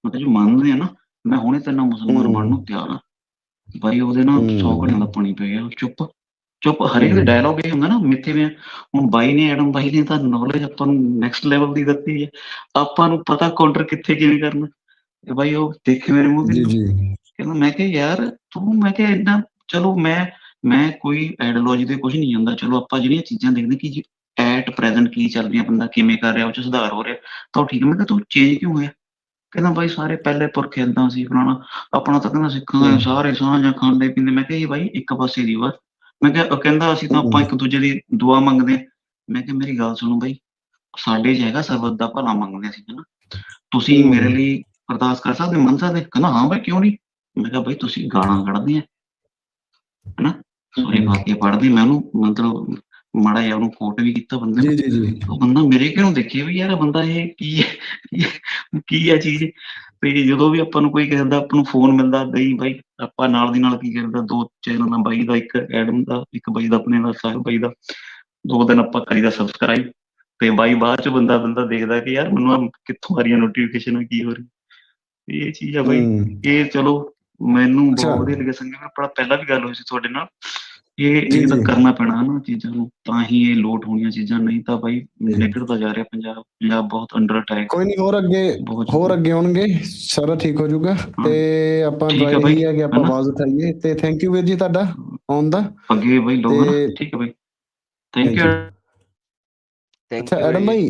ਮੈਂ ਕਿਹਾ ਜੀ ਮੰਨਦੇ ਆ ਨਾ, ਮੈਂ ਹੁਣੇ ਤੈਨੂੰ ਮੁਸਲਮਾਨ ਬਣਨ ਨੂੰ ਤਿਆਰ ਆ। ਬਾਈ ਉਹਦੇ ਨਾਲ 100 ਘੜਿਆਂ ਦਾ ਪਾਣੀ ਪੈ ਗਿਆ। ਚੁੱਪ। ਹਰੇਕ ਦੇ ਡਾਇਲੌਗ ਇਹ ਹੁੰਦਾ ਨਾ ਮਿੱਥੇ ਵੇ। ਹੁਣ ਬਾਈ ਨੇ, ਐਡਮ ਬਾਈ ਨੇ ਤਾਂ ਨੌਲੇਜ ਆਪਾਂ ਨੂੰ ਨੈਕਸਟ ਲੈਵਲ ਦੀ ਦਿੱਤੀ ਹੈ, ਆਪਾਂ ਨੂੰ ਪਤਾ ਕਾਊਂਟਰ ਕਿੱਥੇ ਕਿਵੇਂ ਕਰਨਾ। ਤੇ ਬਾਈ ਉਹ ਦੇਖੇ ਮੇਰੇ ਮੂੰਹ ਜੀ ਤੇ, ਜੀ ਕਹਿੰਦਾ ਮੈਂ ਕਿਹਾ ਯਾਰ ਤੂੰ, ਮੈਂ ਕਿਹਾ ਏਦਾਂ ਚਲੋ ਮੈਂ ਕੋਈ ਆਈਡੀਓਲੋਜੀ ਤੇ ਕੁਝ ਨਹੀਂ ਜਾਂਦਾ, ਚਲੋ ਆਪਾਂ ਜਿਹੜੀਆਂ ਚੀਜ਼ਾਂ ਦੇਖਦੇ ਕਿ ਐਟ ਪ੍ਰੈਜ਼ੈਂਟ ਕੀ ਚੱਲ ਰਿਹਾ, ਬੰਦਾ ਕਿਵੇਂ ਕਰ ਰਿਹਾ, ਉਹ ਚ ਸੁਧਾਰ ਹੋ ਰਿਹਾ ਤਾਂ ਉਹ ਠੀਕ ਹੈ। ਮੈਂ ਕਿਹਾ ਤੂੰ ਚੇਂਜ ਕਿਉਂ ਹੋਇਆ? ਕਹਿੰਦਾ ਬਾਈ ਸਾਰੇ ਪਹਿਲੇ ਪੁਰਖ ਏਦਾਂ ਸੀ ਫਲਾਣਾ, ਆਪਣਾ ਤਾਂ ਕਹਿੰਦਾ ਸਿੱਖਾਂ ਦੇ ਸਾਰੇ ਸਾਂਝ ਖਾਂਦੇ ਪੀਂਦੇ। ਮੈਂ ਕਿਹਾ ਜੀ ਬਾਈ ਇੱਕ ਪਾਸੇ ਦੀ ਬਾਤ। ਮੈਂ ਕਿਹਾ ਉਹ ਕਹਿੰਦਾ ਅਸੀਂ ਤਾਂ ਆਪਾਂ ਇੱਕ ਦੂਜੇ ਦੀ ਦੁਆ ਮੰਗਦੇ। ਮੈਂ ਕਿਹਾ ਮੇਰੀ ਗੱਲ ਸੁਣੋ ਬਾਈ, ਸਾਡੇ 'ਚ ਹੈਗਾ ਸਰਬੱਤ ਦਾ ਭਲਾ ਮੰਗਦੇ ਅਸੀਂ, ਹਨਾ। ਤੁਸੀਂ ਮੇਰੇ ਲਈ ਅਰਦਾਸ ਕਰ ਸਕਦੇ, ਮੰਨ ਸਕਦੇ? ਕਹਿੰਦਾ ਹਾਂ ਬਾਈ ਕਿਉਂ ਨਹੀਂ। ਮੈਂ ਕਿਹਾ ਬਾਈ ਤੁਸੀਂ ਗਾਲਾਂ ਕੱਢਦੇ ਆ, ਹਨਾ, ਸੂਰੇ ਫਾਤਿਹਾ ਪੜ੍ਹਦੇ। ਮੈਂ ਉਹਨੂੰ ਮਤਲਬ ਮਾੜਾ ਜਿਹਾ ਉਹਨੂੰ ਕੋਟ ਵੀ ਕੀਤਾ ਬੰਦੇ ਨੂੰ। ਜੀ ਜੀ ਉਹ ਬੰਦਾ ਮੇਰੇ ਕਿਉਂ ਦੇਖੇ ਵੀ ਯਾਰ ਬੰਦਾ ਇਹ ਕੀ ਹੈ ਚੀਜ਼। ਤੇ ਜਦੋਂ ਵੀ ਆਪਾਂ ਨੂੰ ਕੋਈ ਕਹਿੰਦਾ, ਆਪਾਂ ਨੂੰ ਫੋਨ ਮਿਲਦਾ ਨਹੀਂ ਬਾਈ, ਆਪਾਂ ਨਾਲ ਦੀ ਨਾਲ ਕੀ ਕਰਦਾ, 2 ਚੈਨਲ ਦਾ ਬਾਈ ਦਾ, ਇੱਕ ਐਡਮ ਦਾ, ਇੱਕ ਬਾਈ ਦਾ ਆਪਣੇ ਦਾ, ਸਾਹਿਬ ਬਾਈ ਦਾ, 2 ਦਿਨ ਆਪਾਂ ਕਰੀਦਾ ਸਬਸਕ੍ਰਾਈਬ। ਤੇ ਬਾਈ ਬਾਅਦ ਚ ਬੰਦਾ ਦੇਖਦਾ ਕਿ ਯਾਰ ਮੈਨੂੰ ਕਿੱਥੋਂ ਆ ਰਹੀਆਂ ਨੋਟੀਫਿਕੇਸ਼ਨ, ਕੀ ਹੋ ਰਹੀ। ਇਹ ਚੀਜ਼ ਆ ਬਾਈ। ਇਹ ਚਲੋ ਮੈਨੂੰ ਬਹੁਤ ਵਧੀਆ ਲੱਗਿਆ ਸੰਗੇ, ਪਰ ਪਹਿਲਾਂ ਵੀ ਗੱਲ ਹੋਈ ਸੀ ਤੁਹਾਡੇ ਨਾਲ। ਇਹ ਤਾਂ ਕਰਨਾ ਪੈਣਾ ਨਾ ਚੀਜ਼ਾਂ ਨੂੰ, ਤਾਂ ਹੀ ਇਹ ਲੋਟ ਹੋਣੀਆਂ ਚੀਜ਼ਾਂ, ਨਹੀਂ ਤਾਂ ਬਾਈ ਨਿਕਲਦਾ ਜਾ ਰਿਹਾ ਪੰਜਾਬ ਬਹੁਤ ਅੰਡਰ ਅਟੈਕ। ਕੋਈ ਨਹੀਂ, ਹੋਰ ਅੱਗੇ ਆਉਣਗੇ, ਸਾਰਾ ਠੀਕ ਹੋ ਜਾਊਗਾ। ਤੇ ਆਪਾਂ ਟਰਾਈ ਇਹੀ ਹੈ ਕਿ ਆਪਾਂ ਆਵਾਜ਼ ਉਠਾਈਏ। ਤੇ ਥੈਂਕ ਯੂ ਵੀਰ ਜੀ ਤੁਹਾਡਾ ਆਉਣ ਦਾ। ਅੱਗੇ ਬਾਈ ਲੋਕ ਨਾ, ਠੀਕ ਹੈ ਬਾਈ, ਥੈਂਕ ਯੂ। अच्छा एडम भाई,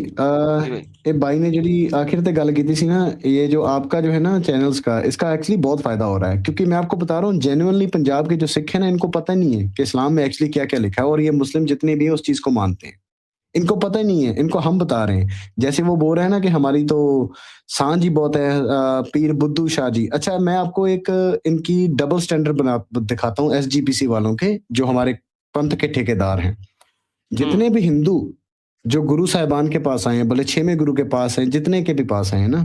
ये भाई ने जी आखिर ते गल की थी ना, ये जो आपका जो है ना चैनल्स का, इसका एक्चुअली बहुत फायदा हो रहा है। क्योंकि मैं आपको बता रहा हूँ जेन्युइनली पंजाब के जो सिख हैं ना, इनको पता नहीं है कि इस्लाम में एक्चुअली क्या क्या लिखा है, और ये मुस्लिम जितने भी हैं उस चीज को मानते हैं। इनको पता ही नहीं है, इनको हम बता रहे हैं। जैसे वो बोल रहे हैं ना कि हमारी तो सांझ ही बहुत है, पीर बुद्धू शाह जी। अच्छा मैं आपको एक इनकी डबल स्टैंडर्ड बना दिखाता हूँ, SGPC वालों के, जो हमारे पंथ के ठेकेदार हैं। जितने भी हिंदू जो गुरु साहिबान के पास आए हैं, भले 6वें गुरु के पास हैं, जितने के भी पास आए हैं ना,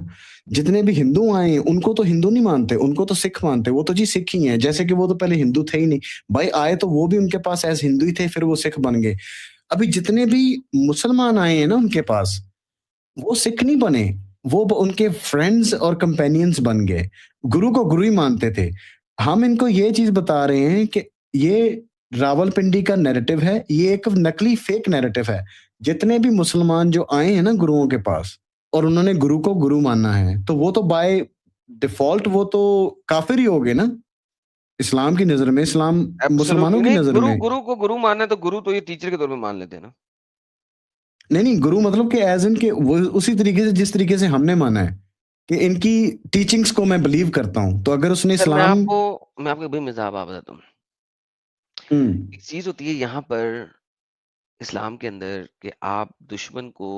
जितने भी हिंदू आए हैं, उनको तो हिंदू नहीं मानते, उनको तो सिख मानते। वो तो जी सिख ही हैं, जैसे कि वो तो पहले हिंदू थे ही नहीं भाई। आए तो वो भी उनके पास एज हिंदू ही थे, फिर वो सिख बन गए। अभी जितने भी मुसलमान आए हैं ना उनके पास, वो सिख नहीं बने, वो उनके फ्रेंड्स और कंपेनियंस बन गए, गुरु को गुरु ही मानते थे। हम इनको ये चीज बता रहे हैं कि ये रावलपिंडी का नैरेटिव है, ये एक नकली फेक नैरेटिव है। जितने भी मुसलमान जो आए हैं ना गुरुओं के पास, और उन्होंने गुरु को गुरु मानना है, तो वो तो बाय डिफॉल्ट वो तो काफिर ही हो गए ना इस्लाम की नजर में, इस्लाम मुसलमानों की नजर में। गुरु को गुरु मानना है तो गुरु तो ये टीचर के तौर पे मान लेते हैं ना। नहीं, गुरु मतलब कि एज इन के वो उसी तरीके से जिस तरीके से हमने माना है कि इनकी टीचिंग्स को मैं बिलीव करता हूं। तो अगर उसने इस्लाम, मैं आपको भी मजाक बताता हूँ। एक चीज होती है यहाँ पर इस्लाम के अंदर कि आप दुश्मन को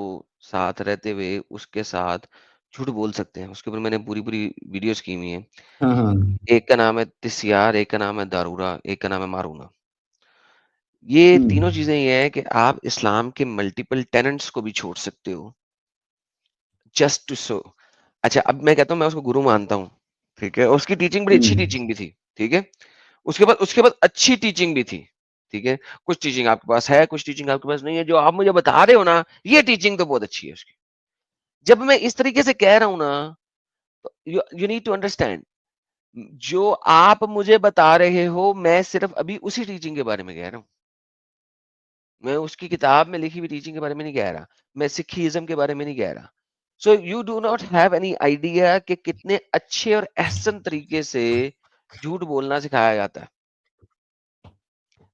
साथ रहते हुए उसके साथ झूठ बोल सकते हैं। उसके ऊपर मैंने पूरी वीडियोस की हुई हैं। एक का नाम है तिस्यार, एक का नाम है दारूरा, एक का नाम है मारूना। ये तीनों चीजें ये है कि आप इस्लाम के मल्टीपल टेनेंट्स को भी छोड़ सकते हो जस्ट टू सो। अच्छा अब मैं कहता हूँ मैं उसको गुरु मानता हूँ, ठीक है, और उसकी टीचिंग बड़ी अच्छी टीचिंग भी थी, ठीक है। उसके बाद अच्छी टीचिंग भी थी, ठीक है। कुछ टीचिंग आपके पास है, कुछ टीचिंग आपके पास नहीं है। जो आप मुझे बता रहे हो ना, ये टीचिंग तो बहुत अच्छी है उसकी। जब मैं इस तरीके से कह रहा हूं ना, तो यू नीड टू अंडरस्टैंड, जो आप मुझे बता रहे हो मैं सिर्फ अभी उसी टीचिंग के बारे में कह रहा हूं। मैं उसकी किताब में लिखी हुई टीचिंग के बारे में नहीं कह रहा, मैं सिखिज्म के बारे में नहीं कह रहा। So you do not have any idea कि कितने अच्छे और एहसन तरीके से झूठ बोलना सिखाया जाता है।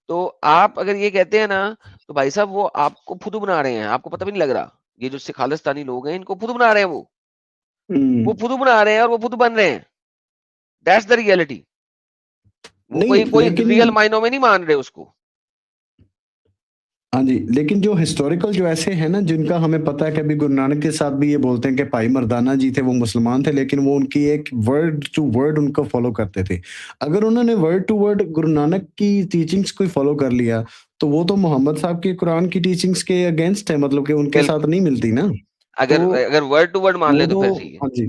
तो आप अगर ये कहते हैं ना, तो भाई साहब वो आपको फुदू बना रहे हैं, आपको पता भी नहीं लग रहा। ये जो खालिस्तानी लोग हैं इनको फुदू बना रहे हैं, वो फुदू बना रहे हैं और वो फुदू बन रहे हैं। That's the reality. कोई रियल मायनों में नहीं मान रहे उसको। हाँ जी, लेकिन जो हिस्टोरिकल जो ऐसे हैं ना, जिनका हमें पता है कि अभी गुरु नानक के साथ भी ये बोलते हैं कि भाई मर्दाना जी थे, वो मुसलमान थे, लेकिन वो उनकी एक वर्ड टू वर्ड उनको फॉलो करते थे। अगर उन्होंने word to word Guru Nanak की टीचिंग्स को फॉलो कर लिया, तो वो तो मोहम्मद साहब के कुरान की टीचिंग्स के अगेंस्ट है, मतलब कि उनके साथ नहीं मिलती ना। अगर तो अगर वर्ड टू वर्ड मान वो ले तो तो फिर ठीक है। हाँ जी,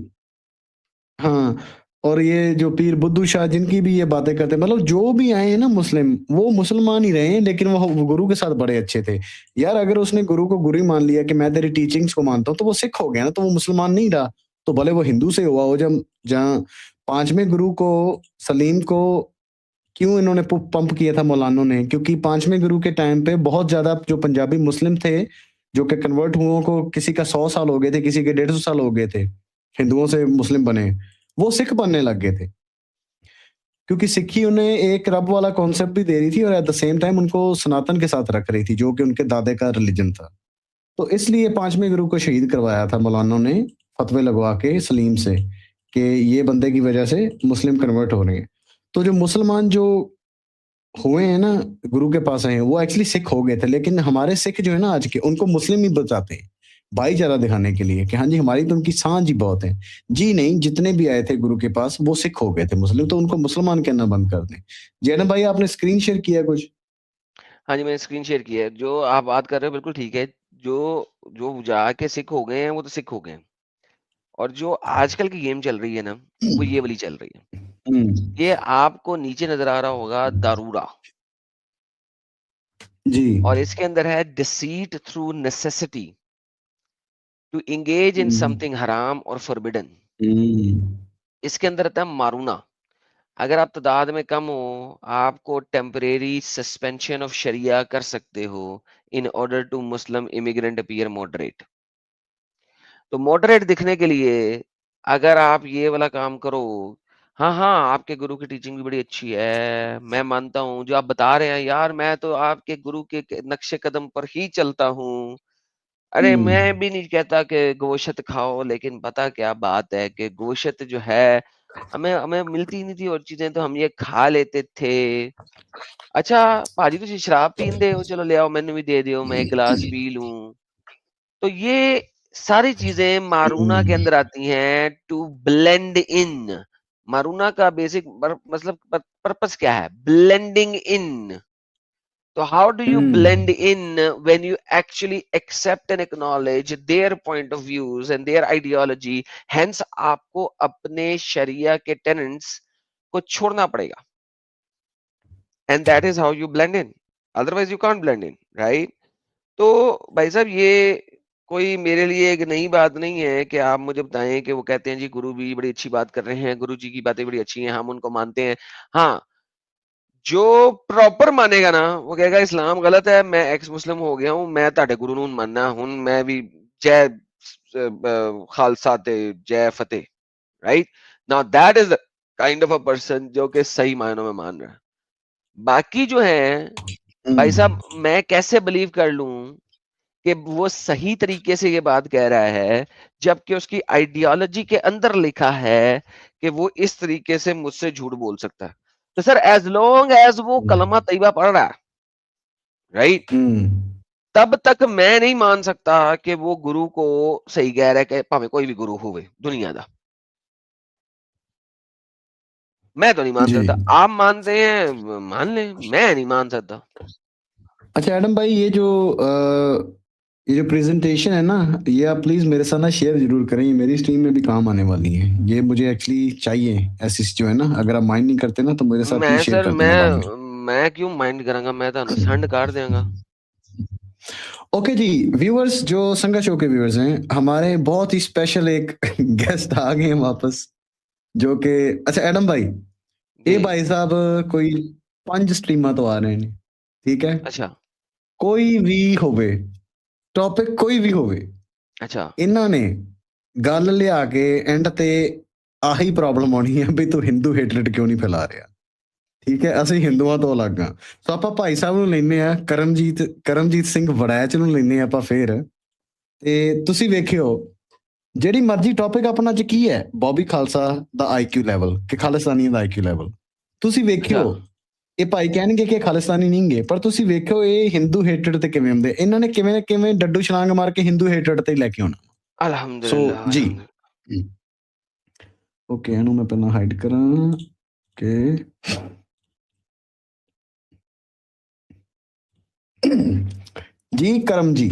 हाँ। और ये जो पीर बुद्धू शाह जिनकी भी ये बातें करते हैं, मतलब जो भी आए हैं ना मुस्लिम, वो मुसलमान ही रहे हैं, लेकिन वो गुरु के साथ बड़े अच्छे थे। यार अगर उसने गुरु को गुरु ही मान लिया कि मैं तेरी टीचिंग्स को मानता हूँ, तो वो सिख हो गया ना, तो वो मुसलमान नहीं रहा। तो भले वो हिंदू से हुआ हो। जब जहाँ पांचवें गुरु को, सलीम को, क्यों इन्होंने पंप किया था मौलानों ने, क्योंकि पांचवें गुरु के टाइम पे बहुत ज्यादा जो पंजाबी मुस्लिम थे, जो कि कन्वर्ट हुओं को, किसी का 100 साल हो गए थे, किसी के 150 साल हो गए थे, हिंदुओं से मुस्लिम बने, वो सिख बनने लग गए थे, क्योंकि सिक्खी उन्हें एक रब वाला कॉन्सेप्ट भी दे रही थी और एट द सेम टाइम उनको सनातन के साथ रख रही थी, जो कि उनके दादे का रिलीजन था। तो इसलिए पांचवें गुरु को शहीद करवाया था मौलानों ने, फतवे लगवा के सलीम से, कि ये बंदे की वजह से मुस्लिम कन्वर्ट हो रहे हैं। तो जो मुसलमान जो हुए हैं ना, गुरु के पास आए हैं, वो एक्चुअली सिख हो गए थे। लेकिन हमारे सिख जो है ना आज के, उनको मुस्लिम ही बताते हैं भाईचारा दिखाने के लिए, कि हाँ जी हमारी तो उनकी सांझ ही बहुत है। जी नहीं, जितने भी आए थे गुरु के पास वो सिख हो गए थे मुस्लिम, तो उनको मुसलमान कहना बंद कर दें। जैनब भाई आपने स्क्रीन शेयर किया कुछ? हाँ जी, मैंने स्क्रीन शेयर किया है। जो आप बात कर रहे हो बिल्कुल ठीक है। जो जो जाके सिख हो गए हैं वो तो सिख हो गए हैं, और जो आजकल की गेम चल रही है ना, वो ये वाली चल रही है। हम्म, ये आपको नीचे नजर आ रहा होगा दारूरा, जी। और इसके अंदर है deceit through necessity to engage in hmm, something हराम और फॉरबिडन। हम्म, इसके अंदर आता है मारूना। अगर आप तादाद में कम हो, आपको टेम्परेरी सस्पेंशन ऑफ शरिया कर सकते हो in order to Muslim immigrant appear moderate. तो मॉडरेट दिखने के लिए अगर आप ये वाला काम करो, हाँ हाँ आपके गुरु की टीचिंग भी बड़ी अच्छी है, मैं मानता हूँ जो आप बता रहे हैं, यार मैं तो आपके गुरु के नक्शे कदम पर ही चलता हूँ। अरे मैं हम्म, भी नहीं कहता कि गोश्त खाओ, लेकिन पता क्या बात है कि गोश्त जो है हमें हमें मिलती ही नहीं थी, और चीजें तो हम ये खा लेते थे। अच्छा भाजी तुम शराब पींदे हो, चलो ले आओ मैंने भी दे दियो, मैं एक गिलास पी लूं। तो ये सारी चीजें मारूना के हम्म, अंदर आती हैं टू ब्लेंड इन। मारूना का बेसिक मतलब पर्पस क्या है? Blending in. So how do you blend hmm, in when you actually accept and acknowledge their point of views and their ideology? Hence आपको अपने शरिया के tenets को छोड़ना पड़ेगा, and that is how you blend in. Otherwise you can't blend in, right? तो भाई साहब ये कोई मेरे लिए एक नई बात नहीं है कि आप मुझे बताएं कि वो कहते हैं जी गुरु भी बड़ी अच्छी बात कर रहे हैं, गुरु जी की बातें बड़ी अच्छी हैं, हम उनको मानते हैं। हाँ, जो प्रॉपर मानेगा ना वो कहेगा इस्लाम गलत है, मैं एक्स मुस्लिम हो गया हूं, मैं ताडे गुरु नूं मानना हूं, मैं भी जय खालसा ते जय फतेह। Right now that is the kind of a person जो कि सही मायनों में मान रहा है। बाकी जो है भाई साहब, मैं कैसे बिलीव कर लूं कि वो सही तरीके से ये बात कह रहा है, जबकि उसकी आइडियोलॉजी के अंदर लिखा है कि वो इस तरीके से मुझसे झूठ बोल सकता है। तो सर एज लॉन्ग एज वो कलमा तैयबा पढ़ रहा है, राइट, तब तक मैं नहीं मान सकता कि वो गुरु को सही कह रहा है, कि भावे कोई भी गुरु होवे दुनिया का। मैं तो नहीं मान जी। सकता, आप मानते हैं मान लें, मैं नहीं मान सकता। अच्छा एडम भाई, ये जो प्रेजेंटेशन है ना, ये आप प्लीज मेरे साथ ना शेयर जरूर करें, ये मेरी स्ट्रीम में भी काम आने वाली है। ये मुझे एक्चुअली चाहिए ऐसी जो है ना, अगर आप माइंड नहीं करते ना तो मेरे साथ प्लीज मैं शेयर सर कर देना बाद में। मैं क्यों माइंड करूंगा, मैं तो संड काट देगा। ओके जी, व्यूअर्स, जो संगा शो के व्यूअर्स हैं, हमारे बहुत ही स्पेशल एक गेस्ट आ गए हैं वापस, जो कि अच्छा एडम भाई, ये जी भाई साहब कोई 5 स्ट्रीमा तो आ रहे हैं, ठीक है? अच्छा कोई भी होवे, टॉपिक कोई भी होवे, अच्छा ਇਹਨਾਂ ਨੇ ਗੱਲ ਲਿਆ ਕੇ ਐਂਡ ਤੇ ਆਹੀ ਪ੍ਰੋਬਲਮ ਆਉਣੀ ਹੈ ਵੀ ਤੂੰ ਹਿੰਦੂ ਹੇਟਰੇਟ ਕਿਉਂ ਨਹੀਂ ਫੈਲਾ ਰਿਹਾ। ਠੀਕ ਹੈ, ਅਸੀਂ ਹਿੰਦੂਆਂ ਤੋਂ ਅਲੱਗ ਆ। ਸੋ ਆਪਾਂ ਭਾਈ ਸਾਹਿਬ ਨੂੰ ਲੈਨੇ ਆ, ਕਰਮਜੀਤ ਸਿੰਘ ਵੜੈਚ ਨੂੰ ਲੈਨੇ ਆ ਆਪਾਂ ਫੇਰ। ਤੇ ਤੁਸੀਂ ਵੇਖਿਓ, ਜਿਹੜੀ ਮਰਜ਼ੀ ਟੌਪਿਕ ਆਪਣਾ ਚ ਕੀ ਹੈ, ਬੌਬੀ ਖਾਲਸਾ ਦਾ ਆਈਕਿਊ ਲੈਵਲ ਕਿ ਖਾਲਿਸਤਾਨੀਆਂ ਦਾ ਆਈਕਿਊ ਲੈਵਲ, ਤੁਸੀਂ ਵੇਖਿਓ। अच्छा ਇਹ ਭਾਈ ਕਹਿਣਗੇ ਕਿ ਖਾਲਿਸਤਾਨੀ ਨਹੀਂ ਗੇ, ਪਰ ਤੁਸੀਂ ਵੇਖਿਓ ਇਹ ਹਿੰਦੂ ਹੇਟਰੇਟ ਤੇ ਕਿਵੇਂ ਹੁੰਦੇ, ਇਹਨਾਂ ਨੇ ਕਿਵੇਂ ਕਿਵੇਂ ਡੱਡੂ ਛਲਾਂਗ ਮਾਰ ਕੇ ਹਿੰਦੂ ਹੇਟਰੇਟ ਤੇ ਲੈ ਕੇ ਆਉਣਾ। ਸੋ अल्हम्दुलिल्लाह ਜੀ, अल्हम्दुलिल्लाह। ਓਕੇ, ਇਹਨੂੰ ਮੈਂ ਪਹਿਲਾਂ ਹਾਈਡ ਕਰਾਂ ਕਿ ਜੀ ਕਰਮ ਜੀ